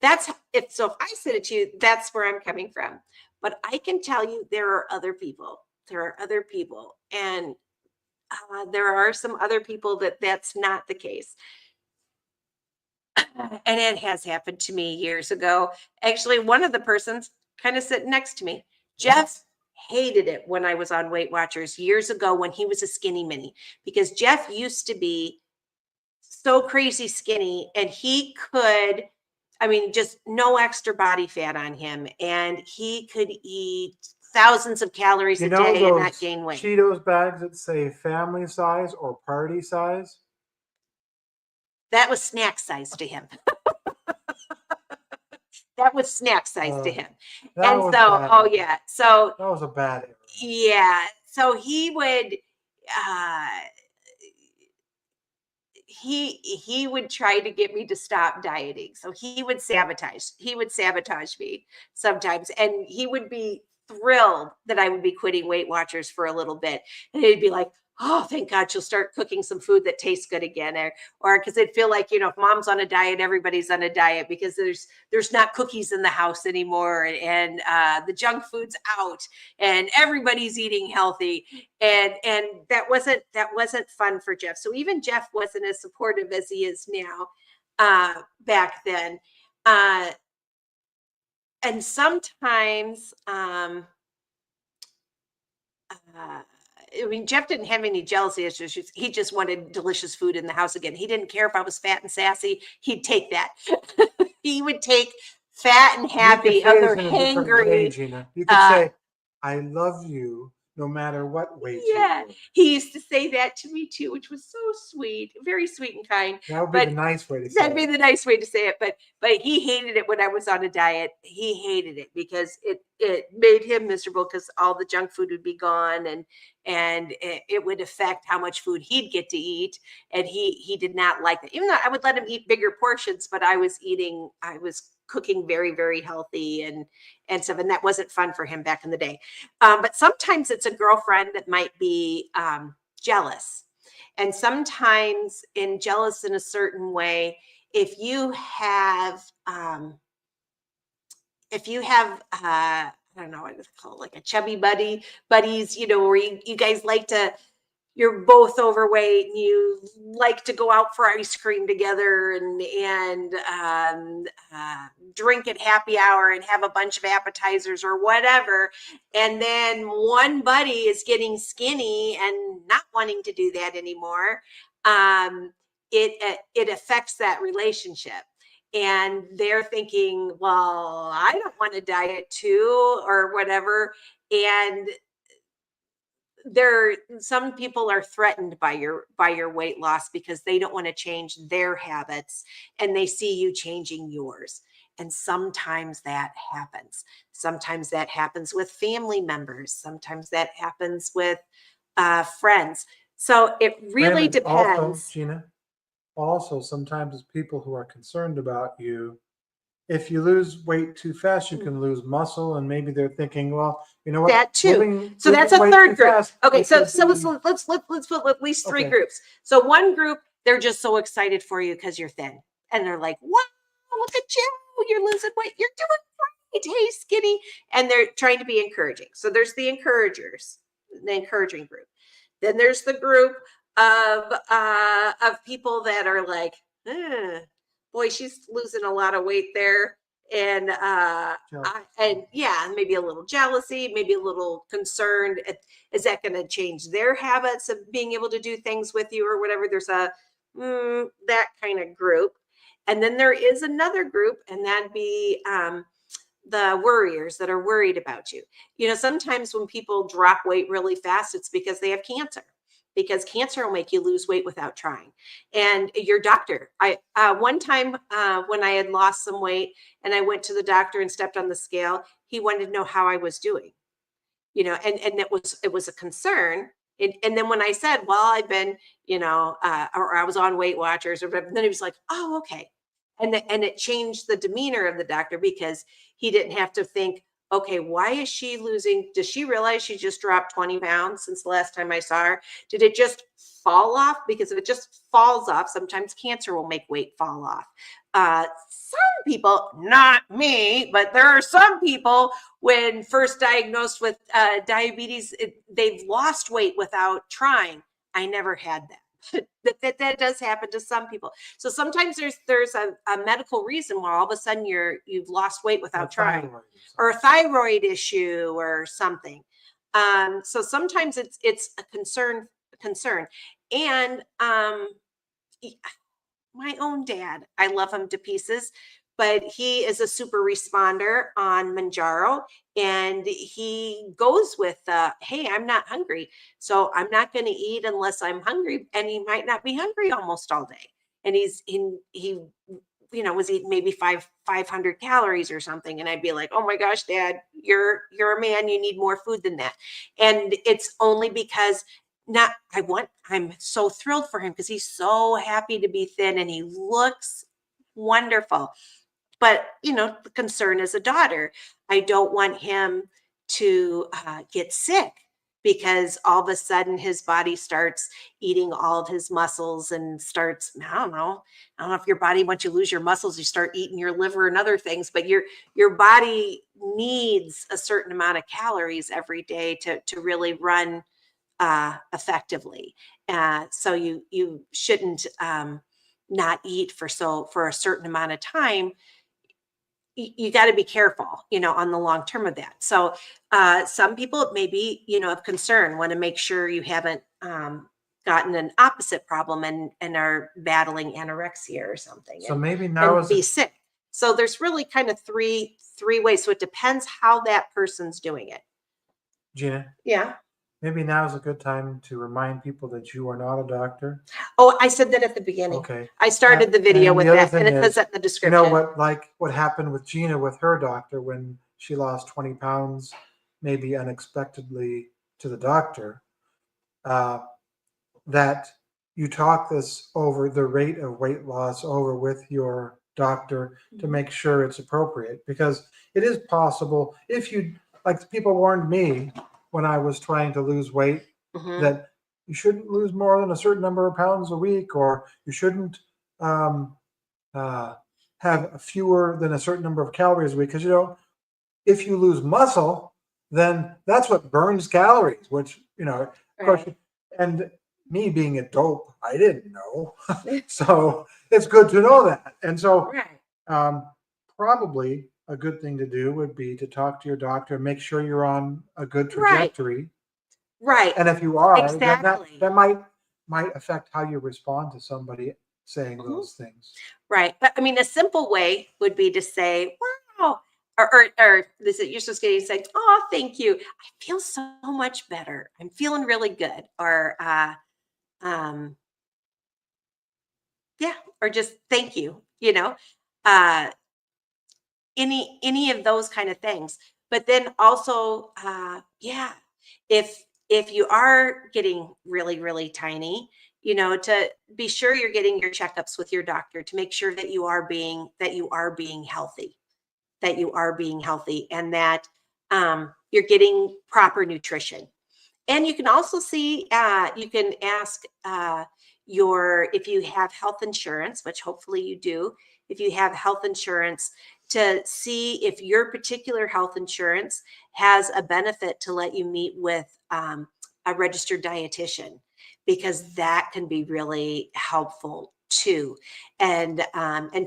That's if I said it to you, that's where I'm coming from. But I can tell you there are other people. There are other people. And there are some other people that's not the case. And it has happened to me years ago. Actually, one of the persons kind of sitting next to me, Jeff, hated it when I was on Weight Watchers years ago when he was a skinny mini, because Jeff used to be so crazy skinny and he could, I mean, just no extra body fat on him. And he could eat thousands of calories a day and not gain weight. Cheetos bags that say family size or party size? That was snack size to him. That was snack size to him. And so, bad. Yeah. So that was a bad era. Yeah. So he would, he would try to get me to stop dieting. So he would sabotage me sometimes. And he would be thrilled that I would be quitting Weight Watchers for a little bit. And he'd be like, oh, thank God she'll start cooking some food that tastes good again. Or because it'd feel like, if mom's on a diet, everybody's on a diet because there's not cookies in the house anymore. And the junk food's out and everybody's eating healthy. And that wasn't fun for Jeff. So even Jeff wasn't as supportive as he is now back then. And sometimes, I mean, Jeff didn't have any jealousy issues. He just wanted delicious food in the house again. He didn't care if I was fat and sassy. He'd take that. He would take fat and happy, other hangry. You could say, I love you no matter what weight you are. He used to say that to me too, which was so sweet, very sweet and kind. That would be the nice way to say it. That'd be the nice way to say it. But he hated it when I was on a diet. He hated it because it made him miserable because all the junk food would be gone and it would affect how much food he'd get to eat. And he did not like that. Even though I would let him eat bigger portions, but I was cooking very, very healthy and stuff. And that wasn't fun for him back in the day. But sometimes it's a girlfriend that might be jealous. And sometimes jealous in a certain way, if you have I don't know what it's called, like a chubby buddies, where you guys like to, you're both overweight and you like to go out for ice cream together and drink at happy hour and have a bunch of appetizers or whatever. And then one buddy is getting skinny and not wanting to do that anymore. It affects that relationship. And they're thinking, well, I don't want to diet too, or whatever. And some people are threatened by your weight loss because they don't want to change their habits and they see you changing yours. And sometimes that happens. Sometimes that happens with family members. Sometimes that happens with friends. So it really depends. Also, Gina, sometimes it's people who are concerned about you. If you lose weight too fast, you can lose muscle, and maybe they're thinking, well, you know what? That too. So that's a third group. Okay, so let's put at least three groups. So one group, they're just so excited for you because you're thin, and they're like, "Wow, look at you! You're losing weight. You're doing great. Hey, skinny!" And they're trying to be encouraging. So there's the encouragers, the encouraging group. Then there's the group of people that are like, boy, she's losing a lot of weight there. And maybe a little jealousy, maybe a little concerned. Is that going to change their habits of being able to do things with you or whatever? There's that kind of group. And then there is another group, and that'd be the worriers that are worried about you. Sometimes when people drop weight really fast, it's because they have cancer. Because cancer will make you lose weight without trying. And your doctor, one time when I had lost some weight and I went to the doctor and stepped on the scale, he wanted to know how I was doing, and it was a concern And then when I said, well, I've been, or I was on Weight Watchers or whatever, then he was like, oh, okay. And it changed the demeanor of the doctor because he didn't have to think, okay, why is she losing? Does she realize she just dropped 20 pounds since the last time I saw her? Did it just fall off? Because if it just falls off, sometimes cancer will make weight fall off. Some people, not me, but there are some people when first diagnosed with diabetes, they've lost weight without trying. I never had that. that does happen to some people. So sometimes there's a medical reason why all of a sudden you've lost weight without trying, or a thyroid issue or something. So sometimes it's a concern. And my own dad, I love him to pieces, but he is a super responder on Mounjaro, and he goes with, hey, I'm not hungry, so I'm not going to eat unless I'm hungry. And he might not be hungry almost all day. And he was eating maybe 500 calories or something. And I'd be like, oh my gosh, Dad, you're a man, you need more food than that. And it's only because I'm so thrilled for him because he's so happy to be thin and he looks wonderful. But, the concern is a daughter. I don't want him to get sick because all of a sudden his body starts eating all of his muscles and starts, I don't know if your body, once you lose your muscles, you start eating your liver and other things, but your body needs a certain amount of calories every day to really run effectively. So you shouldn't not eat for a certain amount of time. You got to be careful, on the long term of that. So some people maybe, of concern, want to make sure you haven't gotten an opposite problem and are battling anorexia or something. So maybe now is be sick. So there's really kind of three ways. So it depends how that person's doing it. Gina? Yeah. Maybe now is a good time to remind people that you are not a doctor. Oh, I said that at the beginning. Okay. I started the video with that, and it says that in the description. What happened with Gina with her doctor when she lost 20 pounds, maybe unexpectedly to the doctor, that you talk this over, the rate of weight loss over with your doctor to make sure it's appropriate, because it is possible if you, like people warned me when I was trying to lose weight, that you shouldn't lose more than a certain number of pounds a week, or you shouldn't have fewer than a certain number of calories a week. Because, if you lose muscle, then that's what burns calories, which, of course, and me being a dope, I didn't know. So it's good to know that. And so probably a good thing to do would be to talk to your doctor and make sure you're on a good trajectory. Right. And if you are, exactly. that might affect how you respond to somebody saying those things. Right. But I mean, a simple way would be to say, wow, or this is, you're just getting to say, oh, thank you. I feel so much better. I'm feeling really good. Or or just thank you, any of those kind of things. But then also, if you are getting really, really tiny, to be sure you're getting your checkups with your doctor to make sure that you are being healthy, and that you're getting proper nutrition. And you can also see, you can ask if you have health insurance, which hopefully you do, if you have health insurance, to see if your particular health insurance has a benefit to let you meet with a registered dietitian, because that can be really helpful too. And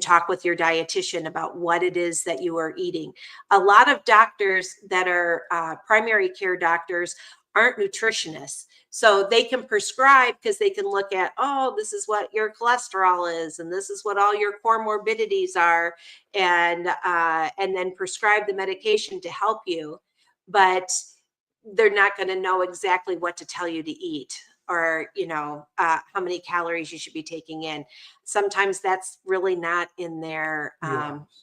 talk with your dietitian about what it is that you are eating. A lot of doctors that are primary care doctors aren't nutritionists. So they can prescribe, because they can look at, oh, this is what your cholesterol is, and this is what all your comorbidities are, and then prescribe the medication to help you. But they're not going to know exactly what to tell you to eat, or how many calories you should be taking in. Sometimes that's really not in their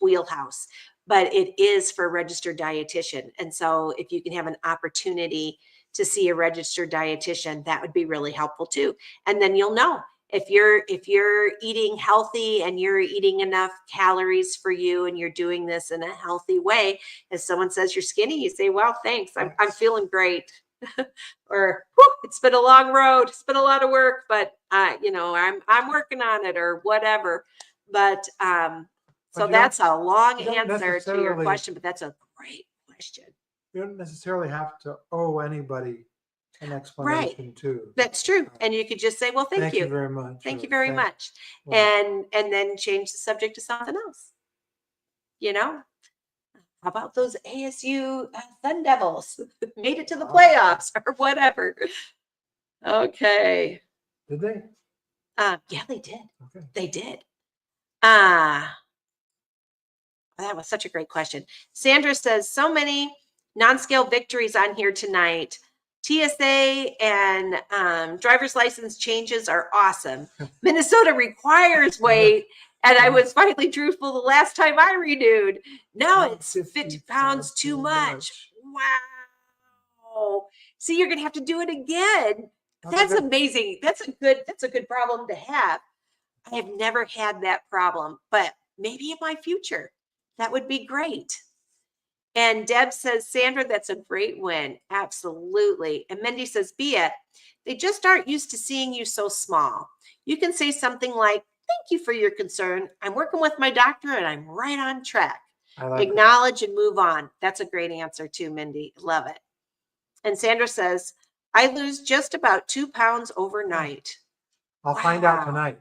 wheelhouse, but it is for a registered dietitian. And so if you can have an opportunity to see a registered dietitian. That would be really helpful too. And then you'll know if you're eating healthy and you're eating enough calories for you and you're doing this in a healthy way. If someone says you're skinny, you say, well, thanks. I'm feeling great. Or it's been a long road. It's been a lot of work, but I'm working on it or whatever. But so that's a long answer to your question, but that's a great question. You don't necessarily have to owe anybody an explanation too. That's true. And you could just say, well, thank you very much. Thank you very much. And then change the subject to something else. How about those ASU Sun Devils made it to the playoffs or whatever? Okay. Did they? Yeah, they did. Okay. They did. That was such a great question. Sandra says, so many non-scale victories on here tonight. TSA and driver's license changes are awesome. Minnesota requires weight, and I was finally truthful the last time I renewed. Now it's 50 pounds too much. Wow. See, you're going to have to do it again. That's amazing. That's a good problem to have. I have never had that problem, but maybe in my future, that would be great. And Deb says, Sandra, that's a great win. Absolutely. And Mindy says, Bea, they just aren't used to seeing you so small. You can say something like, thank you for your concern. I'm working with my doctor and I'm right on track. Acknowledge and move on. That's a great answer too, Mindy. Love it. And Sandra says, I lose just about 2 pounds overnight. I'll find out tonight.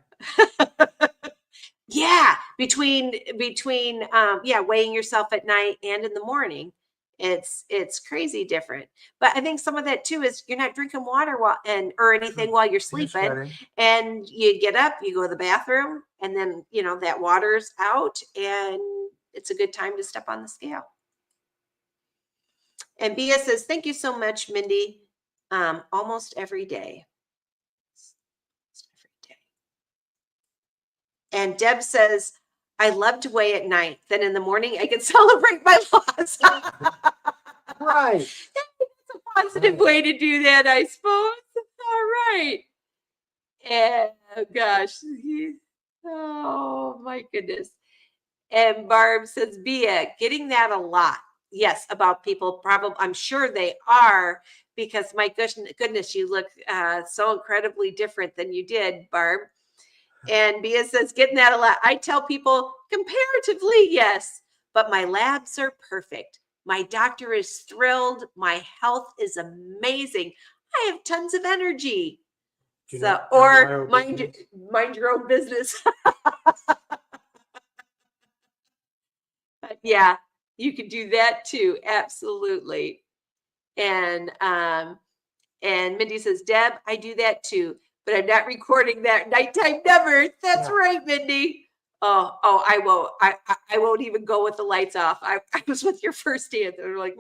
Yeah, between weighing yourself at night and in the morning, it's crazy different. But I think some of that too is you're not drinking water or anything while you're sleeping, and you get up, you go to the bathroom, and then that water's out, and it's a good time to step on the scale. And Bea says, thank you so much, Mindy. Almost every day. And Deb says, I love to weigh at night. Then in the morning, I can celebrate my loss. Right. That's a positive way to do that, I suppose. All right. And gosh. Oh, my goodness. And Barb says, Bea, getting that a lot. Yes, about people probably, I'm sure they are, because my goodness, you look so incredibly different than you did, Barb. And Bea says, getting that a lot. I tell people, comparatively, yes, but my labs are perfect. My doctor is thrilled. My health is amazing. I have tons of energy. Or mind your own business. Yeah, you can do that too. Absolutely. And Mindy says, Deb, I do that too, but I'm not recording that nighttime numbers. That's right, Mindy. Oh, I won't. I won't even go with the lights off. I was with your first answer. They're like,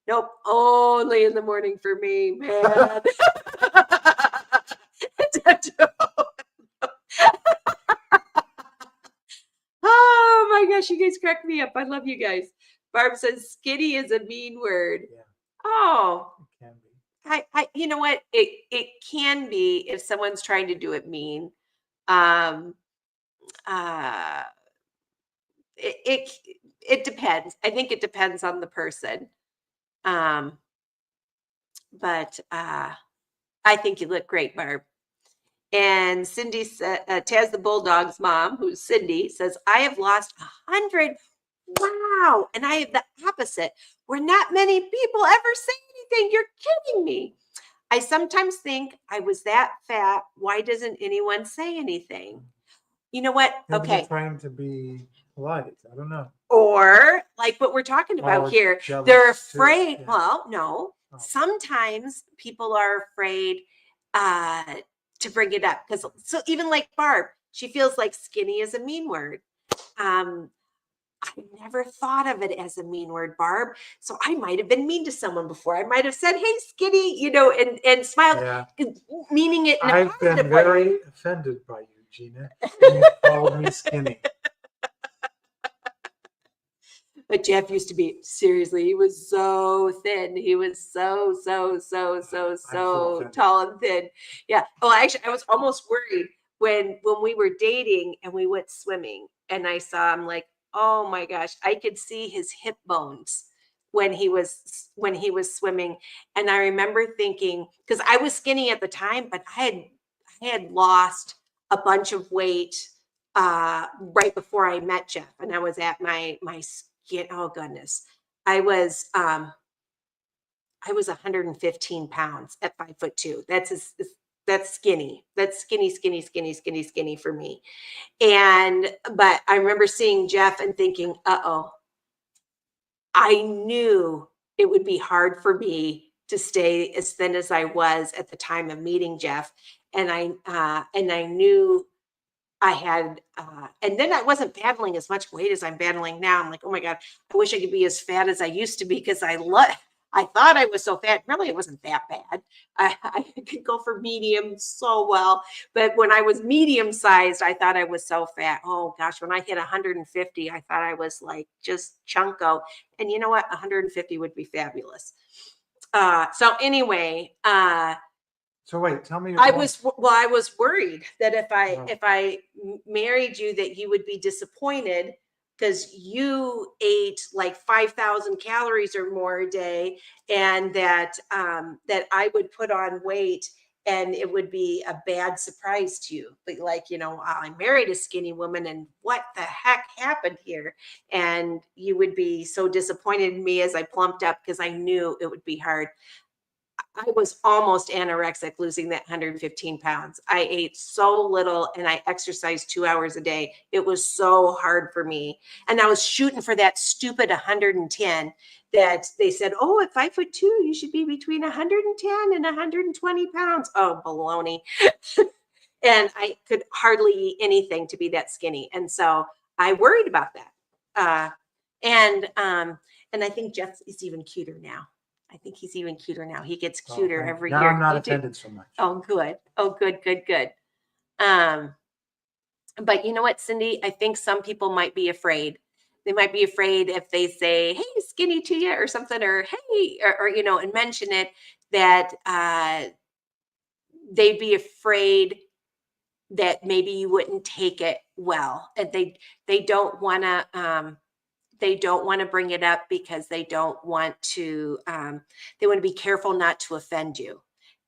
nope, only in the morning for me, man. Oh my gosh, you guys crack me up. I love you guys. Barb says, skinny is a mean word. Yeah. Oh. It can be. You know what? It can be if someone's trying to do it mean. It depends. I think it depends on the person. But I think you look great, Barb. And Cindy said, Taz the Bulldog's mom, who's Cindy, says, I have lost 100. Wow. And I have the opposite, where not many people ever say anything. You're kidding me. I sometimes think I was that fat. Why doesn't anyone say anything? You know what? Maybe they're trying to be polite. I don't know. Or like what we're talking about here. They're afraid. Yeah. Well, no. Oh. Sometimes people are afraid to bring it up. So even like Barb, she feels like skinny is a mean word. I never thought of it as a mean word, Barb. So I might have been mean to someone before. I might have said, hey, skinny, and smiled, meaning it in a positive way. I've been very offended by you, Gina. You called me skinny. But Jeff used to be, seriously, he was so thin. He was so tall and thin. Yeah. Well, actually, I was almost worried when we were dating and we went swimming and I saw him, like, oh my gosh, I could see his hip bones when he was swimming. And I remember thinking, because I was skinny at the time, but I had lost a bunch of weight right before I met Jeff, and I was at my skin. Oh goodness, I was 115 pounds at 5'2". That's skinny. That's skinny for me. But I remember seeing Jeff and thinking, uh-oh, I knew it would be hard for me to stay as thin as I was at the time of meeting Jeff. And I knew I had, and then I wasn't battling as much weight as I'm battling now. I'm like, oh my God, I wish I could be as fat as I used to be, because I thought I was so fat. Really, it wasn't that bad. I could go for medium so well. But when I was medium sized, I thought I was so fat. Oh gosh, when I hit 150, I thought I was like just chunko. And you know what? 150 would be fabulous. So anyway, so wait, tell me. I was worried that if I married you, that you would be disappointed, because you ate like 5,000 calories or more a day, and that I would put on weight and it would be a bad surprise to you. But like, I married a skinny woman and what the heck happened here? And you would be so disappointed in me as I plumped up, because I knew it would be hard. I was almost anorexic losing that 115 pounds. I ate so little and I exercised 2 hours a day. It was so hard for me. And I was shooting for that stupid 110 that they said, oh, at 5'2", you should be between 110 and 120 pounds. Oh, baloney. And I could hardly eat anything to be that skinny. And so I worried about that. And I think Jeff is even cuter now. I think he's even cuter now. He gets cuter every year. I'm not offended so much. Oh, good. Oh, good. But you know what, Cindy? I think some people might be afraid. They might be afraid if they say, hey, skinny to you or something, or hey, or and mention it, that they'd be afraid that maybe you wouldn't take it well. And they don't want to bring it up because they don't want to, they want to be careful not to offend you.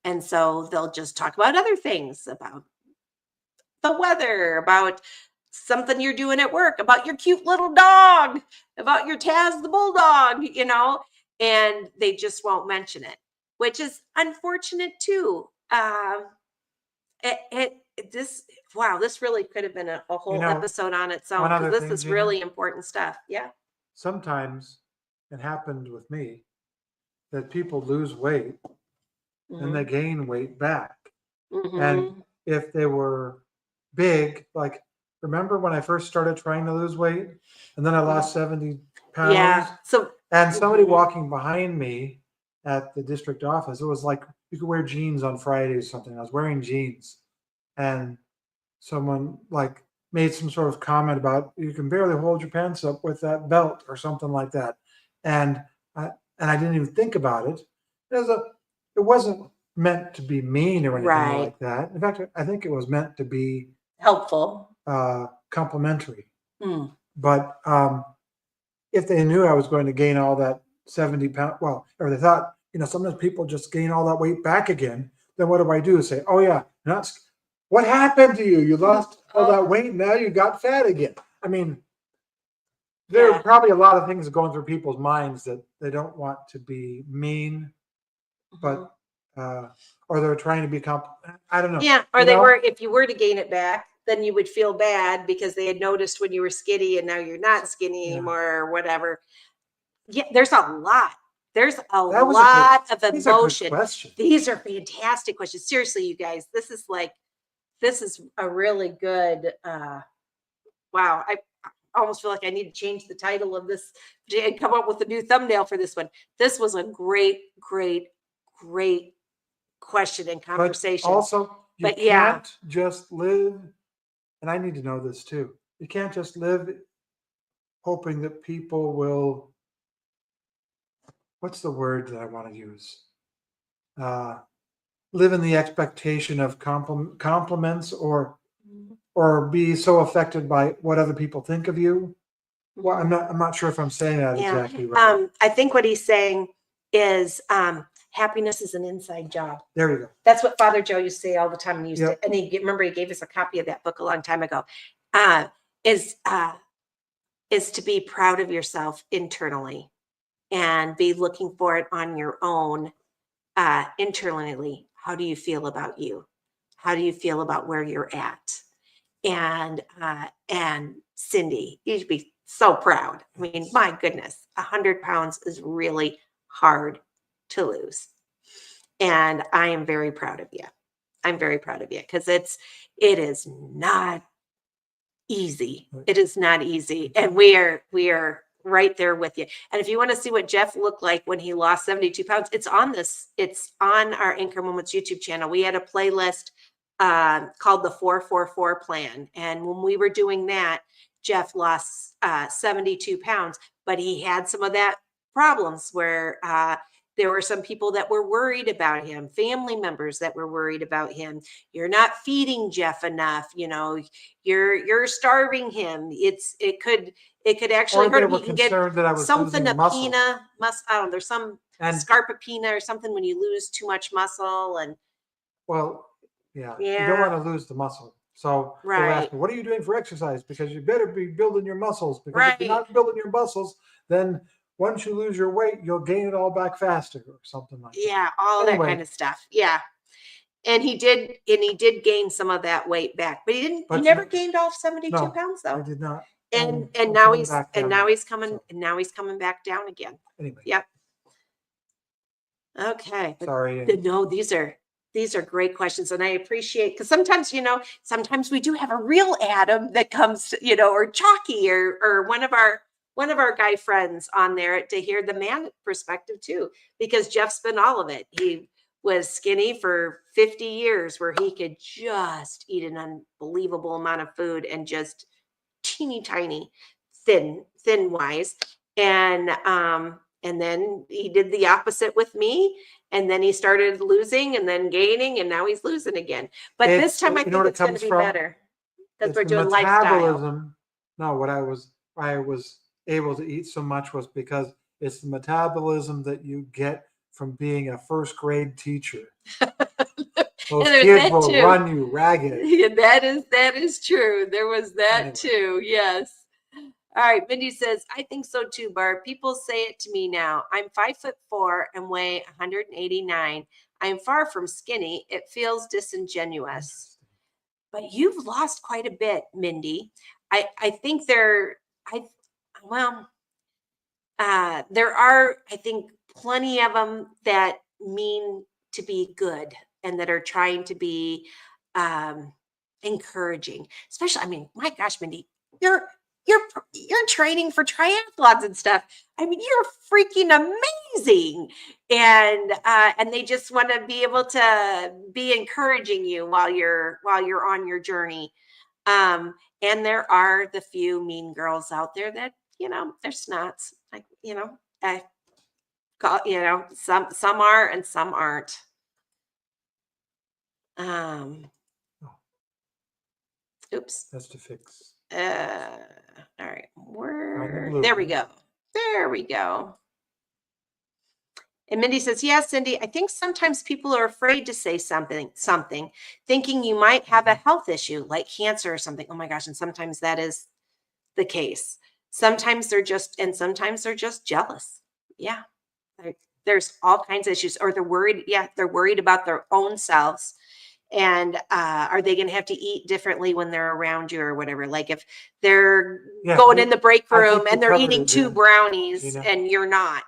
And so they'll just talk about other things, about the weather, about something you're doing at work, about your cute little dog, about your Taz the bulldog, and they just won't mention it, which is unfortunate too. This really could have been a whole episode on its own, because this is really important stuff. Yeah. Sometimes it happened with me that people lose weight and they gain weight back. And if they were big, like, remember when I first started trying to lose weight and then I lost 70 pounds? Yeah. And somebody walking behind me at the district office, it was like you could wear jeans on Friday or something. I was wearing jeans, and someone like made some sort of comment about you can barely hold your pants up with that belt or something like that. And I didn't even think about it. It wasn't meant to be mean or anything like that. In fact, I think it was meant to be helpful, complimentary. But if they knew I was going to gain all that 70 pounds, or they thought, sometimes people just gain all that weight back again, then what do I do? Say, oh yeah, what happened to you? You lost all that weight, now you got fat again. I mean, there are probably a lot of things going through people's minds that they don't want to be mean, but or they're trying to be I don't know. Yeah, or they were, if you were to gain it back, then you would feel bad because they had noticed when you were skinny and now you're not skinny anymore or whatever. Yeah, there's a lot. There's a lot of emotion. These are fantastic questions. Seriously, you guys, this is a really good, wow. I almost feel like I need to change the title of this and come up with a new thumbnail for this one. This was a great question and conversation. But also, you can't just live, and I need to know this too. You can't just live hoping that people will, what's the word that I want to use? Live in the expectation of compliments or be so affected by what other people think of you. Well, I'm not sure if I'm saying that exactly right. I think what he's saying is happiness is an inside job. There you go. That's what Father Joe used to say all the time. And remember he gave us a copy of that book a long time ago. Is to be proud of yourself internally and be looking for it on your own internally. How do you feel about you? How do you feel about where you're at? And Cindy, you should be so proud. I mean, my goodness, 100 pounds is really hard to lose. And I am very proud of you. I'm very proud of you because it is not easy. It is not easy. And we are right there with you. And if you want to see what Jeff looked like when he lost 72 pounds, it's on our Anchor Moments YouTube channel. We had a playlist called the 444 plan. And when we were doing that, Jeff lost 72 pounds, but he had some of that problems where there were some people that were worried about him, family members that were worried about him. You're not feeding Jeff enough, you're starving him. It could actually hurt him. He can get that I was something losing muscle. I don't know, there's some scarpapina or something when you lose too much muscle. And you don't want to lose the muscle. So they'll ask me, what are you doing for exercise? Because you better be building your muscles. Because if you're not building your muscles, then once you lose your weight, you'll gain it all back faster or something like that. Yeah, all that kind of stuff. Yeah. And he did gain some of that weight back, but he never gained off 72 pounds though. I did not. And now he's coming back down again. Anyway. Yep. Okay. Sorry. No, these are great questions. And I appreciate, because sometimes we do have a real Adam that comes, or Chalky or one of our guy friends on there to hear the man perspective too, because Jeff's been all of it. He was skinny for 50 years where he could just eat an unbelievable amount of food and just teeny tiny thin wise. And then he did the opposite with me. And then he started losing and then gaining, and now he's losing again. But this time I think it's going to be better because we're doing lifestyle. No, what I was able to eat so much was because it's the metabolism that you get from being a first grade teacher. Those kids will run you ragged. Yeah, that is true. There was that too. Yes. All right. Mindy says, I think so too, Barb. People say it to me now. I'm 5'4" and weigh 189. I am far from skinny. It feels disingenuous. But you've lost quite a bit, Mindy. I think there are, I think, plenty of them that mean to be good and that are trying to be encouraging. Especially, I mean, my gosh, Mindy, you're training for triathlons and stuff. I mean, you're freaking amazing. And they just want to be able to be encouraging you while you're on your journey. And there are the few mean girls out there that, they're snots. Like, I call, some are and some aren't. Oops. That's to fix. All right. There we go. There we go. And Mindy says, yes, Cindy, I think sometimes people are afraid to say something, thinking you might have a health issue like cancer or something. Oh my gosh. And sometimes that is the case. Sometimes they're just jealous. Yeah. There's all kinds of issues, or they're worried. Yeah. They're worried about their own selves. And are they going to have to eat differently when they're around you or whatever? Like if they're going in the break room and they're eating 2 brownies and you're not,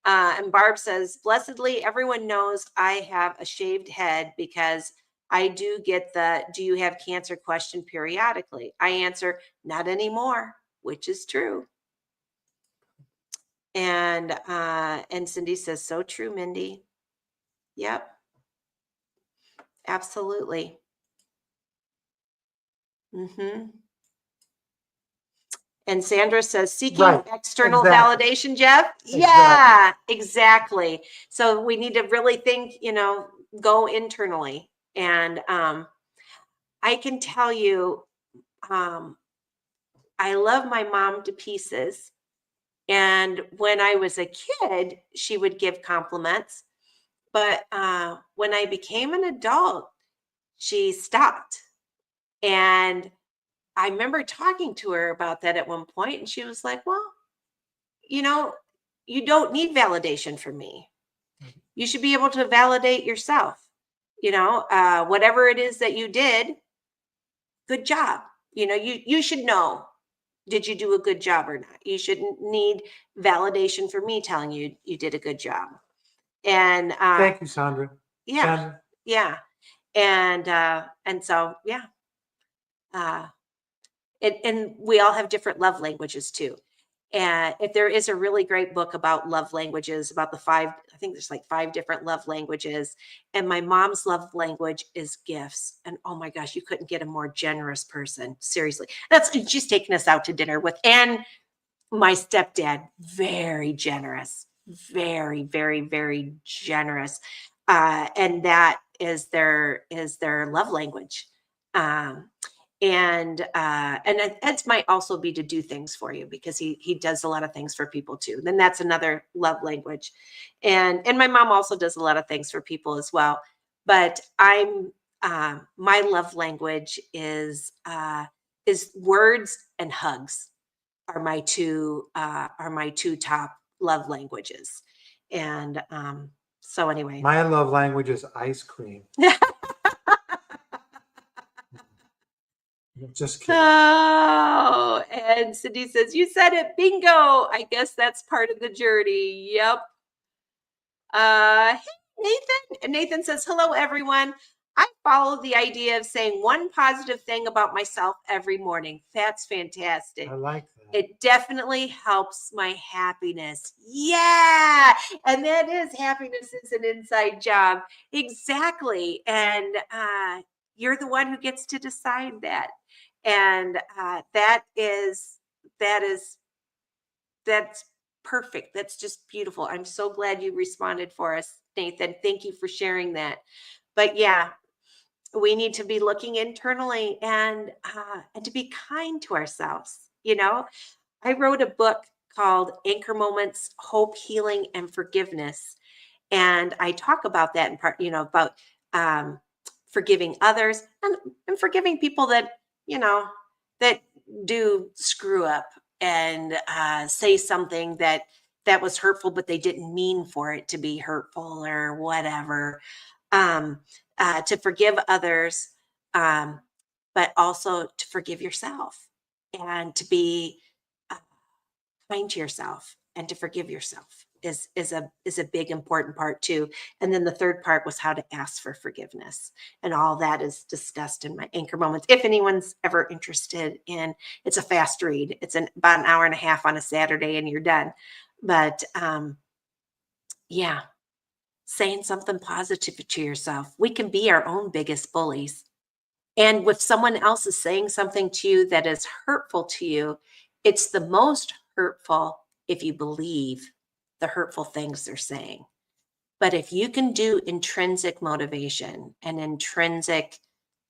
and Barb says, blessedly, everyone knows I have a shaved head because I do get the, do you have cancer question periodically? I answer, not anymore, which is true. And Cindy says, so true, Mindy. Yep. Absolutely. And Sandra says, seeking Right. external Exactly. validation, Jeff. Exactly. Yeah, exactly. So we need to really think, go internally. And I can tell you, I love my mom to pieces. And when I was a kid, she would give compliments. But when I became an adult, she stopped. And I remember talking to her about that at one point, and she was like, well, you don't need validation from me. You should be able to validate yourself. Whatever it is that you did, good job. You should know, did you do a good job or not? You shouldn't need validation for me telling you you did a good job. And thank you, Sandra. Yeah, Sandra. yeah, and so yeah, and we all have different love languages too. And if there is a really great book about love languages, about I think there's like 5 different love languages. And my mom's love language is gifts. And oh my gosh, you couldn't get a more generous person. Seriously. She's taking us out to dinner with, and my stepdad, very generous, very, very, very generous. And that is their love language. Um, and Ed's might also be to do things for you, because he does a lot of things for people too. Then that's another love language. And my mom also does a lot of things for people as well. But my love language is words and hugs are my two top love languages. And so anyway, my love language is ice cream. Just kidding. Oh, and Cindy says, you said it, bingo. I guess that's part of the journey. Yep. Hey, Nathan. And Nathan says, hello, everyone. I follow the idea of saying one positive thing about myself every morning. That's fantastic. I like that. It definitely helps my happiness. Yeah. And that is, happiness is an inside job. Exactly. And you're the one who gets to decide that. And that's perfect. That's just beautiful. I'm so glad you responded for us, Nathan. Thank you for sharing that. But yeah, we need to be looking internally and to be kind to ourselves. I wrote a book called Anchor Moments, Hope, Healing, and Forgiveness. And I talk about that in part, about forgiving others and forgiving people that, that do screw up and say something that was hurtful, but they didn't mean for it to be hurtful or whatever. To forgive others, but also to forgive yourself, and to be kind to yourself, and to forgive yourself is a big important part too. And then the third part was how to ask for forgiveness, and all that is discussed in my Anchor Moments. If anyone's ever interested in, it's a fast read. It's about an hour and a half on a Saturday, and you're done. But yeah, saying something positive to yourself. We can be our own biggest bullies. And if someone else is saying something to you that is hurtful to you, it's the most hurtful if you believe the hurtful things they're saying. But if you can do intrinsic motivation and intrinsic,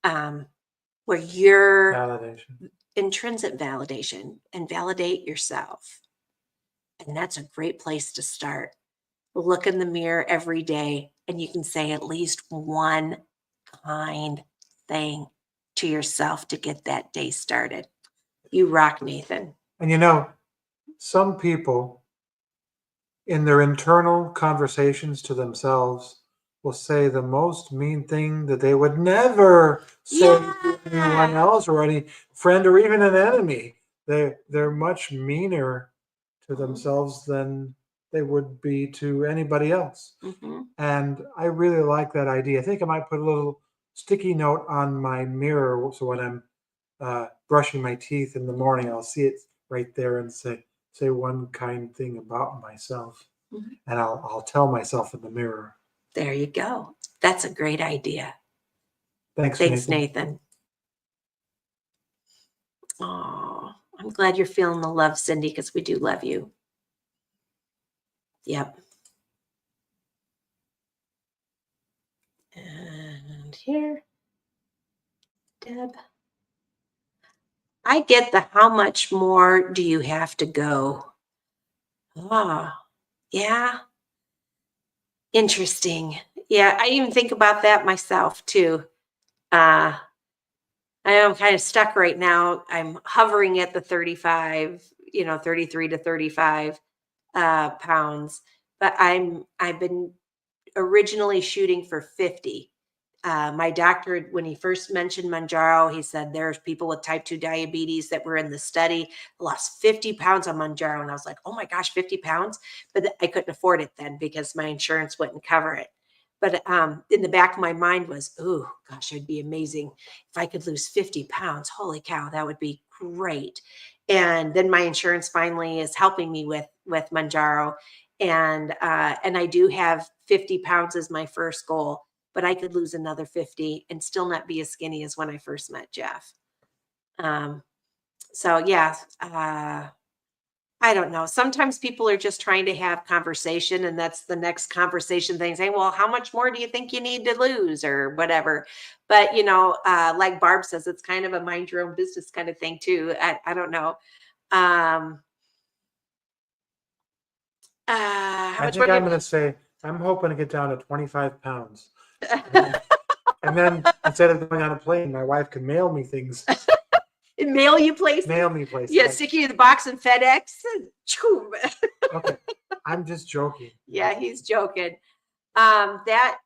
where you're Validation. intrinsic validation, and validate yourself. And that's a great place to start. Look in the mirror every day, and you can say at least one kind thing to yourself to get that day started. You rock, Nathan. And some people in their internal conversations to themselves will say the most mean thing that they would never say to anyone else, or any friend, or even an enemy. They're much meaner to themselves than they would be to anybody else. Mm-hmm. And I really like that idea. I think I might put a little sticky note on my mirror, so when I'm brushing my teeth in the morning, I'll see it right there and say one kind thing about myself. Mm-hmm. And I'll tell myself in the mirror. There you go. That's a great idea. Thanks, Nathan. Oh, I'm glad you're feeling the love, Cindy, because we do love you. Yep. And here, Deb. I get the how much more do you have to go? Ah, yeah. Interesting. Yeah, I even think about that myself too. I am kind of stuck right now. I'm hovering at the 35, 33 to 35 pounds, but I've been originally shooting for 50. My doctor, when he first mentioned Mounjaro, he said there's people with type 2 diabetes that were in the study, lost 50 pounds on Mounjaro. And I was like, oh my gosh, 50 pounds. But I couldn't afford it then because my insurance wouldn't cover it. But in the back of my mind was, oh gosh, it'd be amazing if I could lose 50 pounds. Holy cow, that would be great. And then my insurance finally is helping me with Mounjaro. And I do have 50 pounds as my first goal, but I could lose another 50 and still not be as skinny as when I first met Jeff. So yeah, I don't know. Sometimes people are just trying to have conversation, and that's the next conversation thing, saying, well, how much more do you think you need to lose or whatever? But like Barb says, it's kind of a mind your own business kind of thing too. I don't know. How I much think more I'm going to say I'm hoping to get down to 25 pounds. And then instead of going on a plane, my wife can mail me things. Mail you places? Mail me places. Yeah, stick you in the box in FedEx. Okay, I'm just joking. Yeah, he's joking. That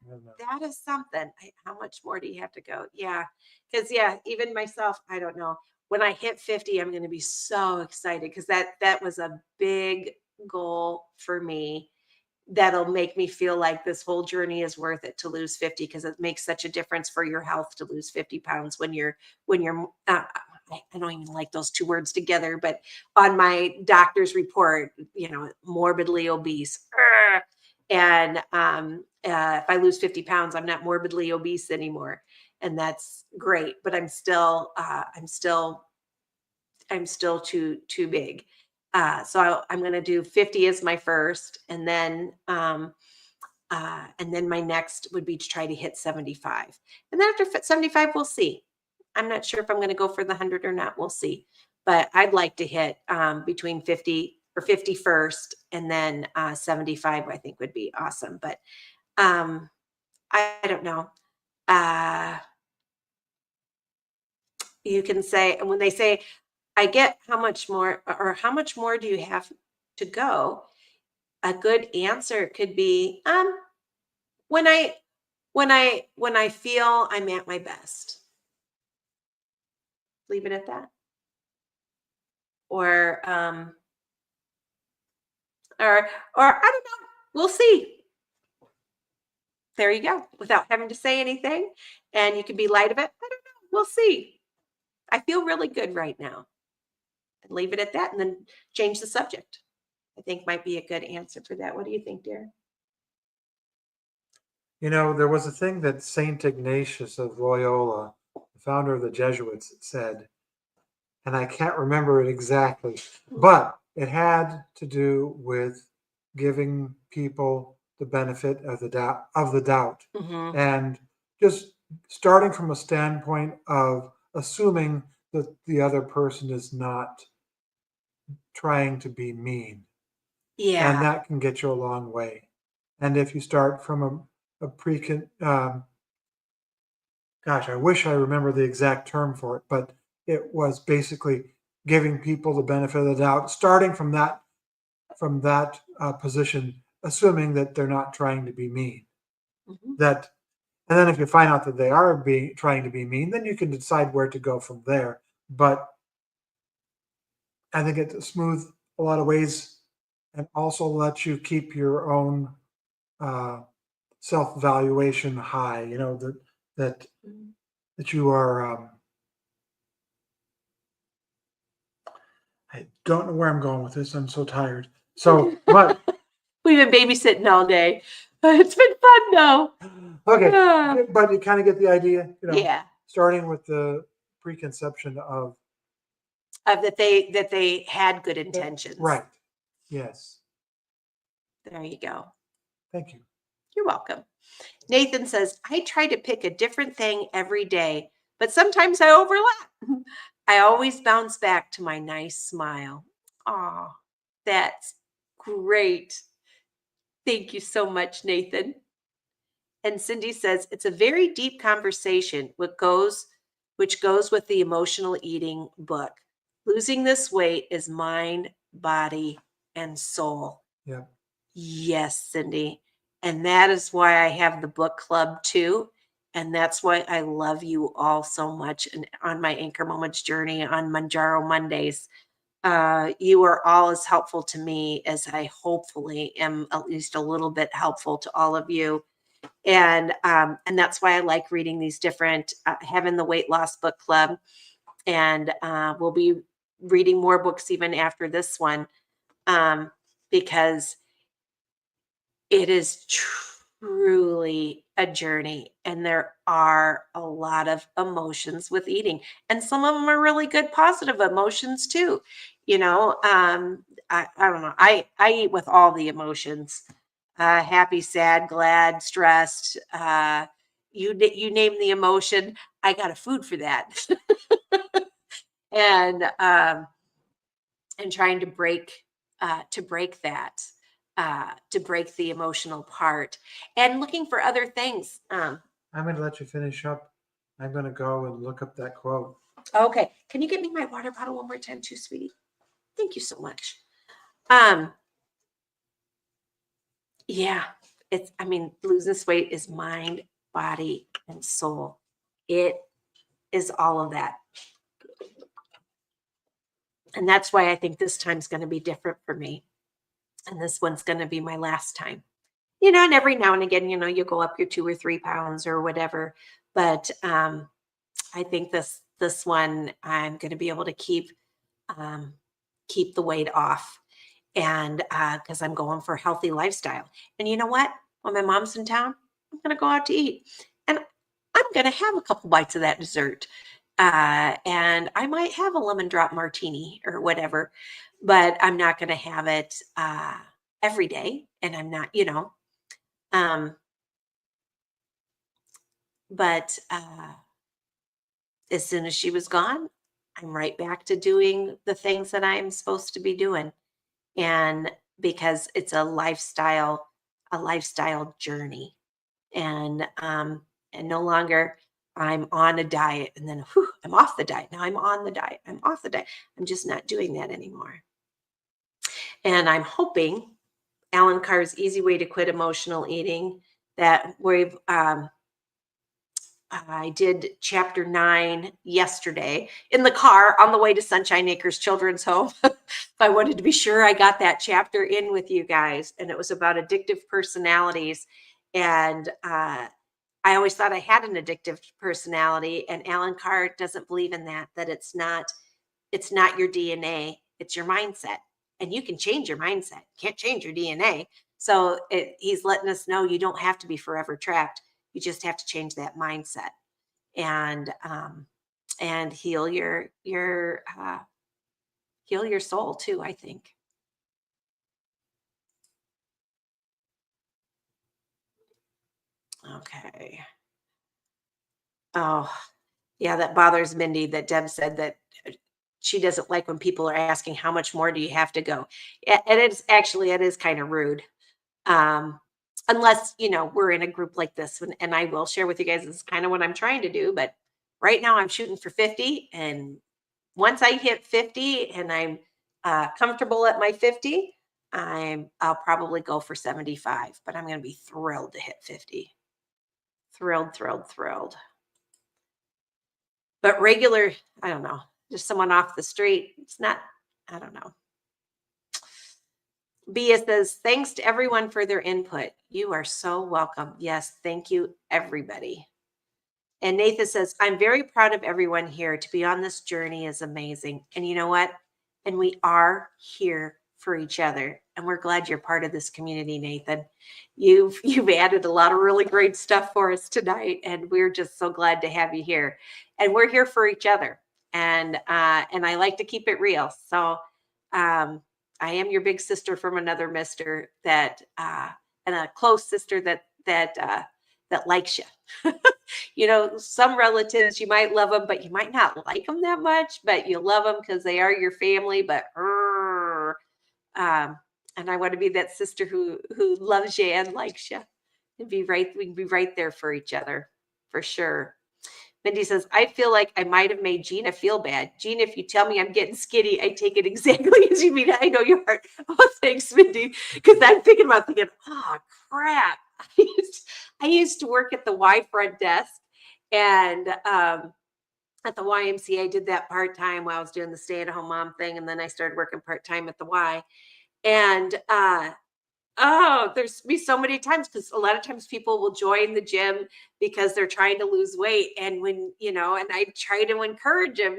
is something. How much more do you have to go? Yeah, because even myself, I don't know. When I hit 50, I'm going to be so excited because that was a big goal for me. That'll make me feel like this whole journey is worth it to lose 50 because it makes such a difference for your health to lose 50 pounds when you're I don't even like those two words together, but on my doctor's report, morbidly obese. And if I lose 50 pounds, I'm not morbidly obese anymore. And that's great, but I'm still too big. So I'm going to do 50 as my first, and then my next would be to try to hit 75. And then after 75, we'll see. I'm not sure if I'm going to go for the 100 or not. We'll see. But I'd like to hit between 50 or 50 first, and then 75. I think would be awesome. But I don't know. You can say, and when they say, I get how much more, or how much more do you have to go? A good answer could be, when I feel I'm at my best. Leave it at that. Or I don't know. We'll see. There you go. Without having to say anything, and you can be light of it. I don't know. We'll see. I feel really good right now. And leave it at that, and then change the subject. I think might be a good answer for that. What do you think, dear? There was a thing that Saint Ignatius of Loyola, the founder of the Jesuits, said, and I can't remember it exactly, but it had to do with giving people the benefit of the doubt, Mm-hmm. and just starting from a standpoint of assuming that the other person is not trying to be mean. Yeah. And that can get you a long way. And if you start from gosh, I wish I remember the exact term for it, but it was basically giving people the benefit of the doubt, starting from that position, assuming that they're not trying to be mean. Mm-hmm. And then if you find out that they are trying to be mean, then you can decide where to go from there. But I think it smooths a lot of ways, and also lets you keep your own self-valuation high. That you are. I don't know where I'm going with this. I'm so tired. So, but we've been babysitting all day. It's been fun though. Okay, but you kind of get the idea. Yeah. Starting with the preconception of that they had good intentions. Right. Yes. There you go. Thank you. You're welcome. Nathan says, I try to pick a different thing every day, but sometimes I overlap. I always bounce back to my nice smile. Oh, that's great. Thank you so much, Nathan. And Cindy says, it's a very deep conversation, which goes with the emotional eating book. Losing this weight is mind, body, and soul. Yeah. Yes, Cindy. And that is why I have the book club too. And that's why I love you all so much. And on my Anchor Moments journey on Mounjaro Mondays, you are all as helpful to me as I hopefully am at least a little bit helpful to all of you. And that's why I like reading these different, having the weight loss book club. And we'll be reading more books even after this one, because it is truly a journey, and there are a lot of emotions with eating, and some of them are really good positive emotions too. I don't know. I eat with all the emotions, happy, sad, glad, stressed. You name the emotion, I got a food for that. And trying to break that, to break the emotional part, and looking for other things. I'm going to let you finish up. I'm going to go and look up that quote. Okay. Can you get me my water bottle one more time too, sweetie? Thank you so much. Yeah, losing this weight is mind, body, and soul. It is all of that. And that's why I think this time's going to be different for me. And this one's going to be my last time. And every now and again, you go up your 2 or 3 pounds or whatever. But I think this one, I'm going to be able to keep the weight off. And because I'm going for a healthy lifestyle. And you know what? When my mom's in town, I'm going to go out to eat. And I'm going to have a couple bites of that dessert. And I might have a lemon drop martini or whatever, but I'm not going to have it every day. And I'm not, but as soon as she was gone, I'm right back to doing the things that I'm supposed to be doing. And because it's a lifestyle journey. And no longer I'm on a diet and then I'm off the diet. Now I'm on the diet. I'm off the diet. I'm just not doing that anymore. And I'm hoping Alan Carr's Easy Way to Quit Emotional Eating, that I did chapter 9 yesterday in the car on the way to Sunshine Acres Children's Home. I wanted to be sure I got that chapter in with you guys. And it was about addictive personalities. And I always thought I had an addictive personality. And Alan Carr doesn't believe in that it's not your DNA, it's your mindset. And you can change your mindset. You can't change your DNA. So he's letting us know you don't have to be forever trapped. You just have to change that mindset and heal your soul too, I think. Okay. Oh, yeah, that bothers Mindy that Deb said that she doesn't like when people are asking how much more do you have to go. And it is kind of rude. Unless, we're in a group like this one, and I will share with you guys, this is kind of what I'm trying to do, but right now I'm shooting for 50. And once I hit 50 and I'm comfortable at my 50, I'll probably go for 75, but I'm going to be thrilled to hit 50. Thrilled. But regular, I don't know, just someone off the street, it's not, I don't know. Bia says, thanks to everyone for their input. You are so welcome. Yes, thank you, everybody. And Nathan says, I'm very proud of everyone here. To be on this journey is amazing. And you know what? And we are here for each other. And we're glad you're part of this community, Nathan. You've added a lot of really great stuff for us tonight. And we're just so glad to have you here. And we're here for each other. and I like to keep it real. So I am your big sister from another mister that and a close sister that likes you. You know, some relatives, you might love them, but you might not like them that much, but you love them because they are your family. But and I want to be that sister who loves you and likes you, and we can be right there for each other, for sure. Mindy says, I feel like I might have made Gina feel bad. Gina, if you tell me I'm getting skinny, I take it exactly as you mean. I know your heart. Oh, thanks, Mindy. Because I'm thinking, oh, crap. I used to work at the Y front desk, and at the YMCA, I did that part-time while I was doing the stay-at-home mom thing. And then I started working part-time at the Y. And oh, there's be so many times because a lot of times people will join the gym because they're trying to lose weight. And when, and I try to encourage them,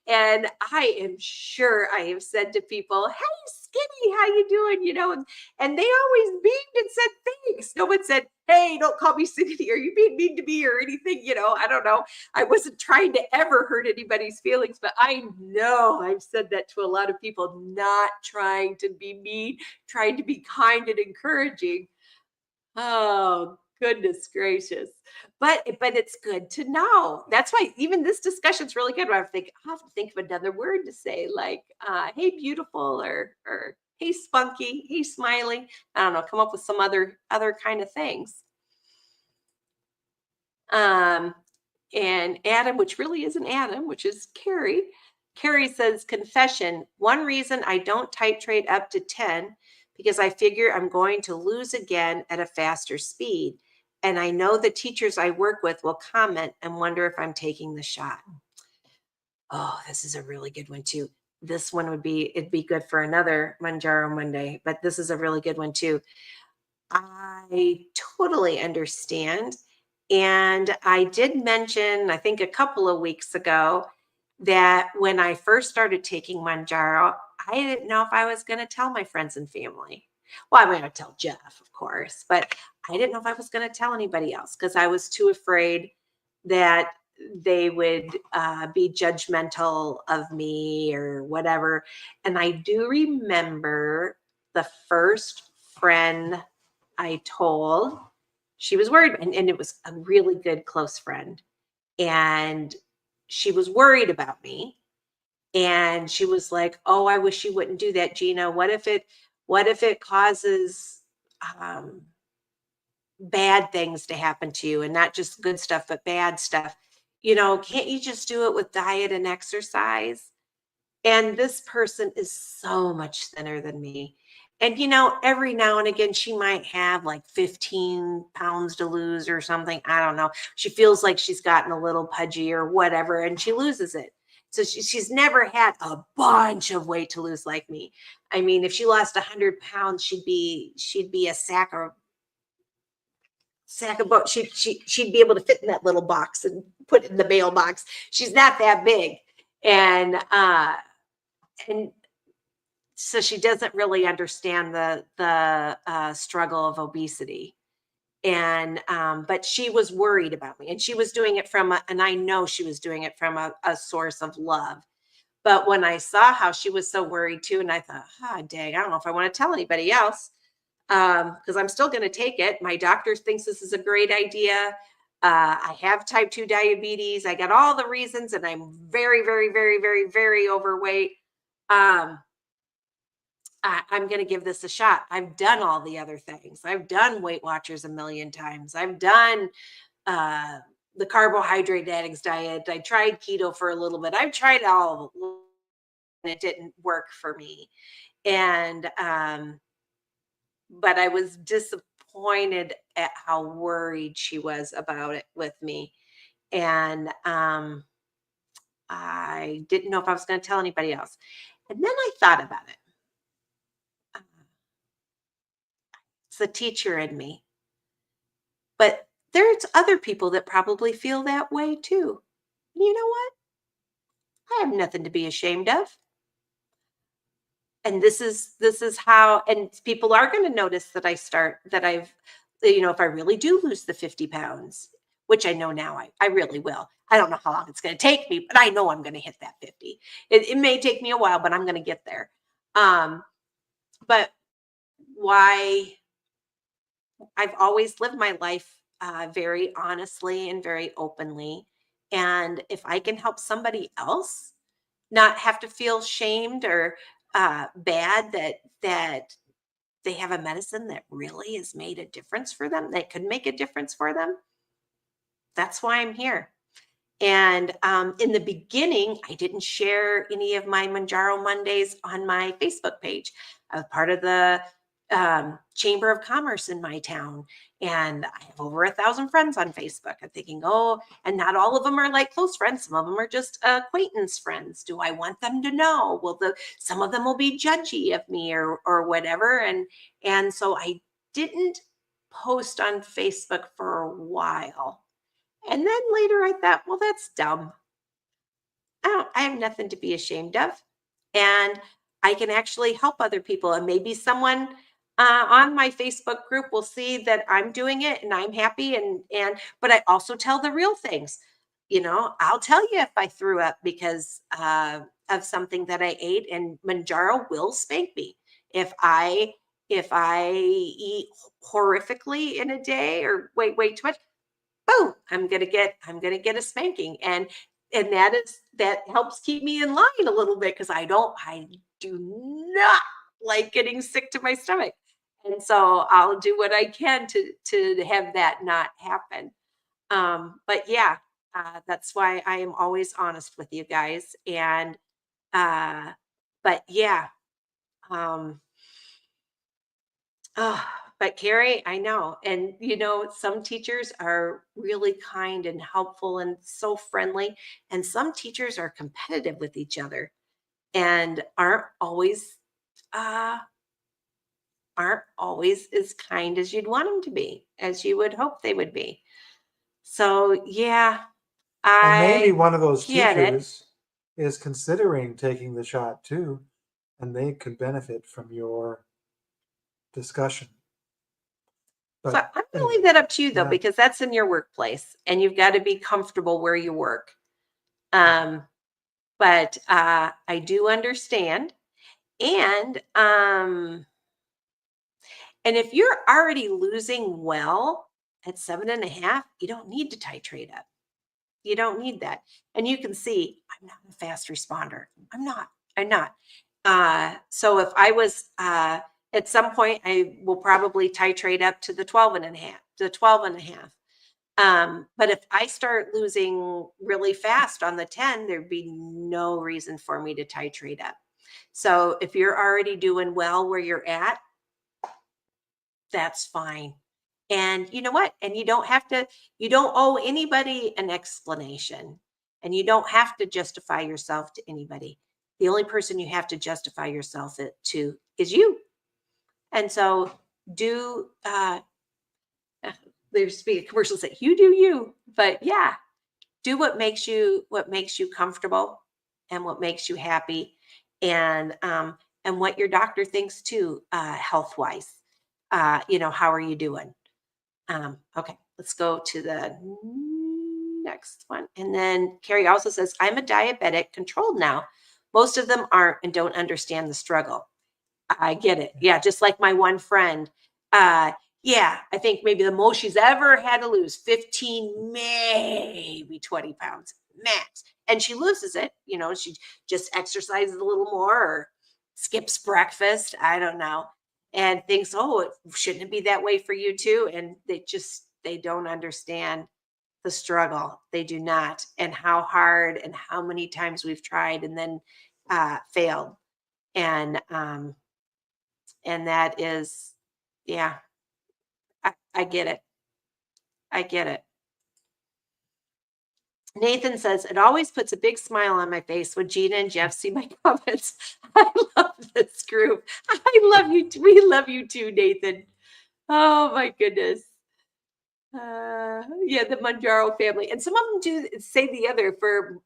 and I am sure I have said to people, hey, skinny, how you doing? And they always beamed and said, thanks. No one said, hey, don't call me skinny. Are you being mean to me or anything? I don't know. I wasn't trying to ever hurt anybody's feelings, but I know I've said that to a lot of people, not trying to be mean, trying to be kind and encouraging. Oh, goodness gracious. But it's good to know. That's why even this discussion's really good. I have to think of another word to say, like, hey, beautiful, or hey, spunky, hey, smiley. I don't know, come up with some other kind of things. And Adam, which really isn't Adam, which is Carrie. Carrie says, confession, one reason I don't titrate up to 10 because I figure I'm going to lose again at a faster speed. And I know the teachers I work with will comment and wonder if I'm taking the shot. Oh, this is a really good one too. This one it'd be good for another Mounjaro Monday, but this is a really good one too. I totally understand. And I did mention, I think a couple of weeks ago, that when I first started taking Mounjaro, I didn't know if I was going to tell my friends and family. Well, I'm going to tell Jeff, of course, but I didn't know if I was going to tell anybody else because I was too afraid that they would be judgmental of me or whatever. And I do remember the first friend I told, she was worried, and it was a really good close friend. And she was worried about me. And she was like, oh, I wish you wouldn't do that, Gina. What if it causes bad things to happen to you, and not just good stuff, but bad stuff? Can't you just do it with diet and exercise? And this person is so much thinner than me. And, every now and again, she might have like 15 pounds to lose or something. I don't know. She feels like she's gotten a little pudgy or whatever, and she loses it. So she's never had a bunch of weight to lose like me. I mean, if she lost 100 pounds, she'd be a sack of she'd be able to fit in that little box and put it in the mailbox. She's not that big. And so she doesn't really understand the struggle of obesity. And but she was worried about me, and she was doing it and I know she was doing it from a source of love. But when I saw how she was so worried too, and I thought, dang, I don't know if I want to tell anybody else, because I'm still going to take it. My doctor thinks this is a great idea. I have type 2 diabetes. I got all the reasons, and I'm very, very, very, very, very overweight. I'm going to give this a shot. I've done all the other things. I've done Weight Watchers a million times. I've done the carbohydrate addicts diet. I tried keto for a little bit. I've tried all, and it didn't work for me. And but I was disappointed at how worried she was about it with me. And I didn't know if I was going to tell anybody else. And then I thought about it. It's the teacher in me. But there's other people that probably feel that way too. And you know what? I have nothing to be ashamed of. And this is how, and people are going to notice that if I really do lose the 50 pounds, which I know now I really will. I don't know how long it's going to take me, but I know I'm going to hit that 50. It may take me a while, but I'm going to get there. But why I've always lived my life very honestly and very openly. And if I can help somebody else not have to feel shamed or bad that they have a medicine that really has made a difference for them, that could make a difference for them, that's why I'm here. And in the beginning, I didn't share any of my Mounjaro Mondays on my Facebook page. I was part of the Chamber of Commerce in my town, and I have over 1,000 friends on Facebook. I'm thinking, oh, and not all of them are like close friends. Some of them are just acquaintance friends. Do I want them to know? Well, some of them will be judgy of me or whatever. And so I didn't post on Facebook for a while. And then later I thought, well, that's dumb. I have nothing to be ashamed of. And I can actually help other people. And maybe someone on my Facebook group will see that I'm doing it and I'm happy. But I also tell the real things. I'll tell you if I threw up because of something that I ate, and Mounjaro will spank me if I eat horrifically in a day or wait too much. Boom, I'm gonna get a spanking. And that helps keep me in line a little bit, because I do not like getting sick to my stomach. And so I'll do what I can to have that not happen. But yeah, that's why I am always honest with you guys. And but yeah, um Oh, but Carrie, I know. And some teachers are really kind and helpful and so friendly. And some teachers are competitive with each other and uh aren't always as kind as you'd want them to be, as you would hope they would be. So yeah, And maybe I one of those get it. teachers is considering taking the shot too, and they could benefit from your discussion. So But I'm going to anyway, leave that up to you though, yeah. because that's in your workplace and you've got to be comfortable where you work. But I do understand. And if you're already losing well at 7.5, you don't need to titrate up. You don't need that. And you can see I'm not a fast responder. I'm not. So if I was at some point, I will probably titrate up to the 12.5. But if I start losing really fast on the 10, there'd be no reason for me to titrate up. So if you're already doing well where you're at, that's fine. And you know what? And you don't owe anybody an explanation, and you don't have to justify yourself to anybody. The only person you have to justify yourself to is you. And so do, there's be a commercial say, you do you, but yeah, do what makes you comfortable and what makes you happy, and what your doctor thinks too, health wise. How are you doing? Okay, let's go to the next one. And then Carrie also says, I'm a diabetic controlled now. Most of them aren't and don't understand the struggle. I get it. Yeah, just like my one friend. Yeah, I think maybe the most she's ever had to lose 15, maybe 20 pounds max. And she loses it. She just exercises a little more or skips breakfast. I don't know. And thinks, oh, shouldn't it be that way for you too? And they don't understand the struggle. They do not. And how hard and how many times we've tried and then failed. And that is, yeah, I get it. I get it. Nathan says, it always puts a big smile on my face when Gina and Jeff see my comments. I love this group. I love you. We love you too, Nathan. Oh my goodness. Yeah, the Mounjaro family. And some of them do say the other for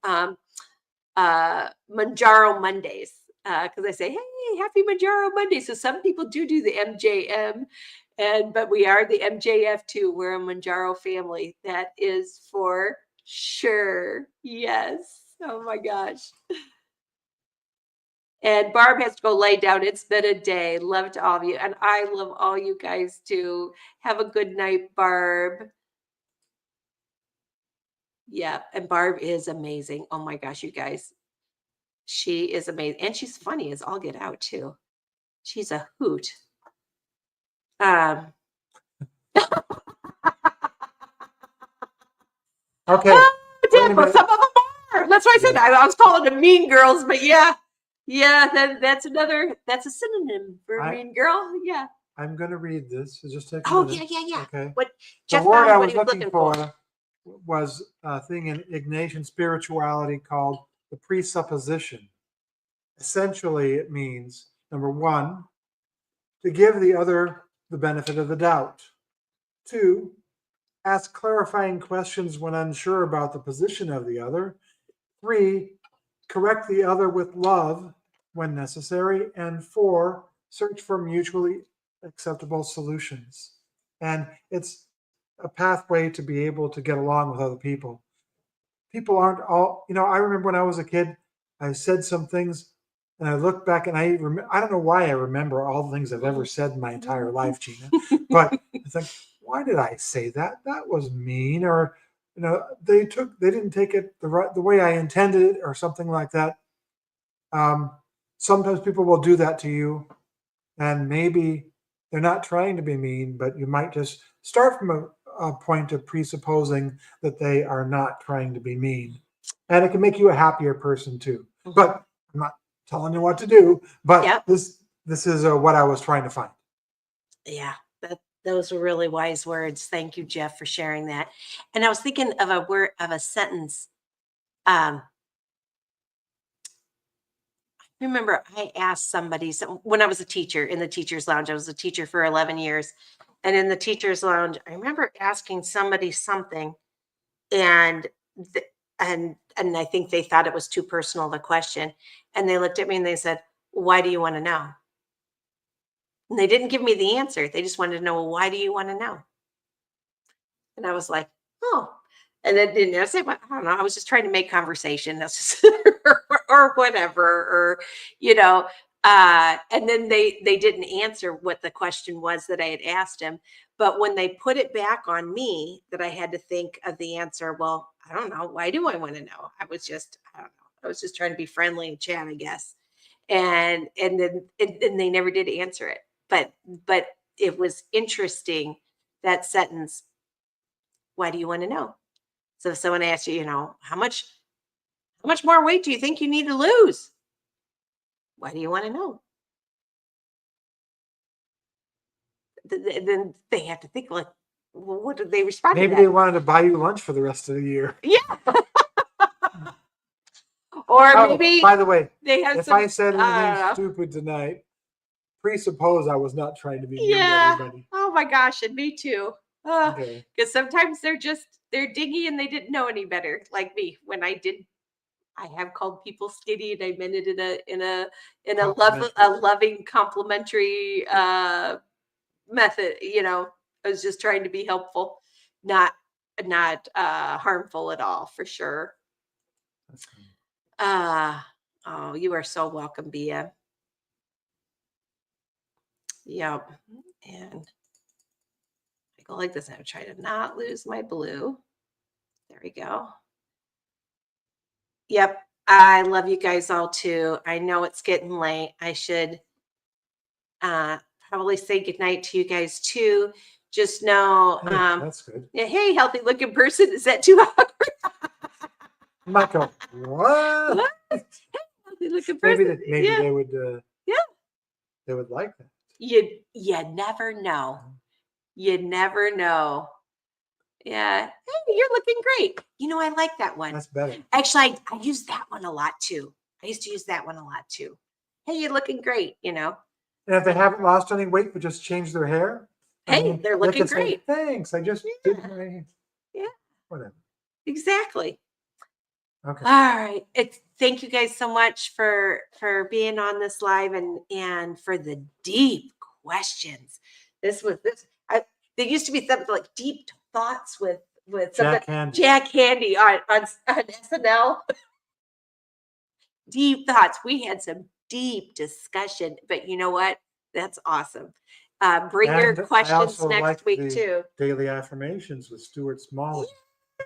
Mounjaro Mondays. Because I say, hey, happy Mounjaro Monday. So some people do the MJM, but we are the MJF too. We're a Mounjaro family. That is for Sure. Yes. Oh my gosh. And Barb has to go lay down. It's been a day. Love to all of you. And I love all you guys too. Have a good night, Barb. Yeah. And Barb is amazing. Oh my gosh, you guys. She is amazing. And she's funny as all get out too. She's a hoot. Um, Okay. Well, some of them are. That's why I said I was calling them mean girls, but yeah. That's a synonym for mean girl. Yeah. I'm going to read this. So just take a minute. Yeah. Okay. What The word I was looking for was a thing in Ignatian spirituality called the presupposition. Essentially, it means, number one, to give the other the benefit of the doubt. Two, ask clarifying questions when unsure about the position of the other. Three, correct the other with love when necessary. And four, search for mutually acceptable solutions. And it's a pathway to be able to get along with other people. People aren't all, I remember when I was a kid, I said some things and I look back and I don't know why I remember all the things I've ever said in my entire life, Gina, but it's like, why did I say that? That was mean. Or, they didn't take it the way I intended it or something like that. Sometimes people will do that to you and maybe they're not trying to be mean, but you might just start from a point of presupposing that they are not trying to be mean. And it can make you a happier person too. Mm-hmm. But I'm not telling you what to do, but this is what I was trying to find. Yeah, those were really wise words. Thank you, Jeff, for sharing that. And I was thinking of a sentence. I remember I asked somebody when I was a teacher in the teacher's lounge. I was a teacher for 11 years. And in the teacher's lounge, I remember asking somebody something and I think they thought it was too personal of a question. And they looked at me and they said, "Why do you want to know?" And they didn't give me the answer. They just wanted to know, well, why do you want to know? And I was like, oh. And then I said, well, I don't know. I was just trying to make conversation. That's just, or whatever, or, and then they didn't answer what the question was that I had asked him. But when they put it back on me, that I had to think of the answer. Well, I don't know. Why do I want to know? I don't know. I was just trying to be friendly and chat, I guess. And then they never did answer it. But it was interesting, that sentence. Why do you want to know? So if someone asks you, how much more weight do you think you need to lose? Why do you want to know? Then they have to think like, well, what did they respond Maybe to that? They wanted to buy you lunch for the rest of the year. Yeah. Or maybe, by the way, they have if I said anything stupid tonight, presuppose I was not trying to be mean to everybody. Oh my gosh, and me too. Because sometimes they're dingy and they didn't know any better, like me. When I have called people skinny, and I meant it in a loving, complimentary method. I was just trying to be helpful, not harmful at all, for sure. Oh, you are so welcome, Bia. Yep. And I go like this. I'm trying to not lose my blue. There we go. Yep. I love you guys all too. I know it's getting late. I should probably say goodnight to you guys too. Just know, that's good. Hey, healthy looking person. Is that too awkward? Michael, what? Hey, healthy looking person. Maybe they would. They would like that. You never know. You never know. Yeah. Hey, you're looking great. I like that one. That's better. Actually, I use that one a lot too. I used to use that one a lot too. Hey, you're looking great, And if they haven't lost any weight but just changed their hair, hey, they're looking great. Say, thanks. I just did my whatever. Exactly. Okay. All right. Thank you guys so much for being on this live and for the deep questions. There used to be something like deep thoughts with with Jack Handy. Jack Handy on SNL. Deep thoughts. We had some deep discussion, but you know what? That's awesome. Bring your questions next week too. Daily affirmations with Stuart Smalley.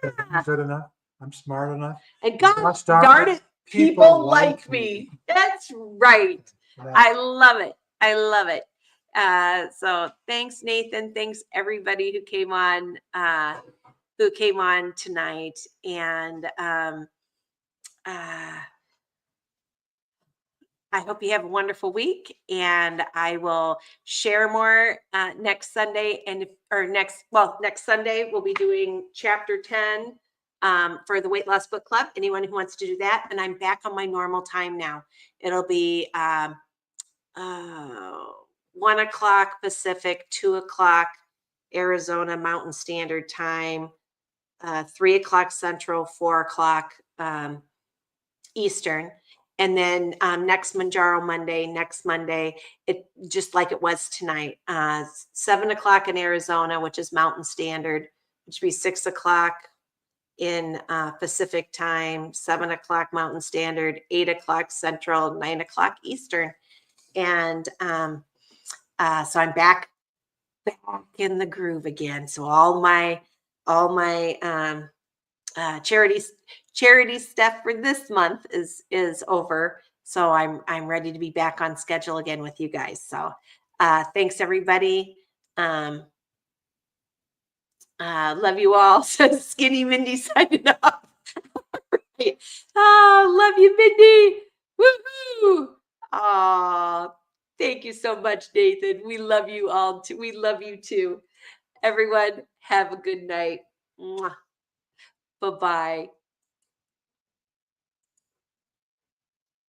Yeah. I'm good enough. I'm smart enough. And gosh darn it, people like me. That's right. Yeah. I love it. I love it. So thanks, Nathan. Thanks everybody who came on tonight. And I hope you have a wonderful week, and I will share more next Sunday. Next Sunday, we'll be doing chapter 10 for the Weight Loss Book Club. Anyone who wants to do that, and I'm back on my normal time now. It'll be 1 o'clock Pacific, 2 o'clock Arizona Mountain Standard Time, 3 o'clock Central, 4 o'clock Eastern. And then next Mounjaro Monday, next Monday, it just like it was tonight, 7 o'clock in Arizona, which is Mountain Standard, which would be 6 o'clock in Pacific time, 7 o'clock Mountain Standard, 8 o'clock Central, 9 o'clock Eastern. And so I'm back in the groove again. So all my charity stuff for this month is over. So I'm ready to be back on schedule again with you guys. So thanks everybody. Love you all. Skinny Mindy signing off. Love you, Mindy. Woohoo! Thank you so much, Nathan. We love you all too. We love you too. Everyone, have a good night. Bye-bye.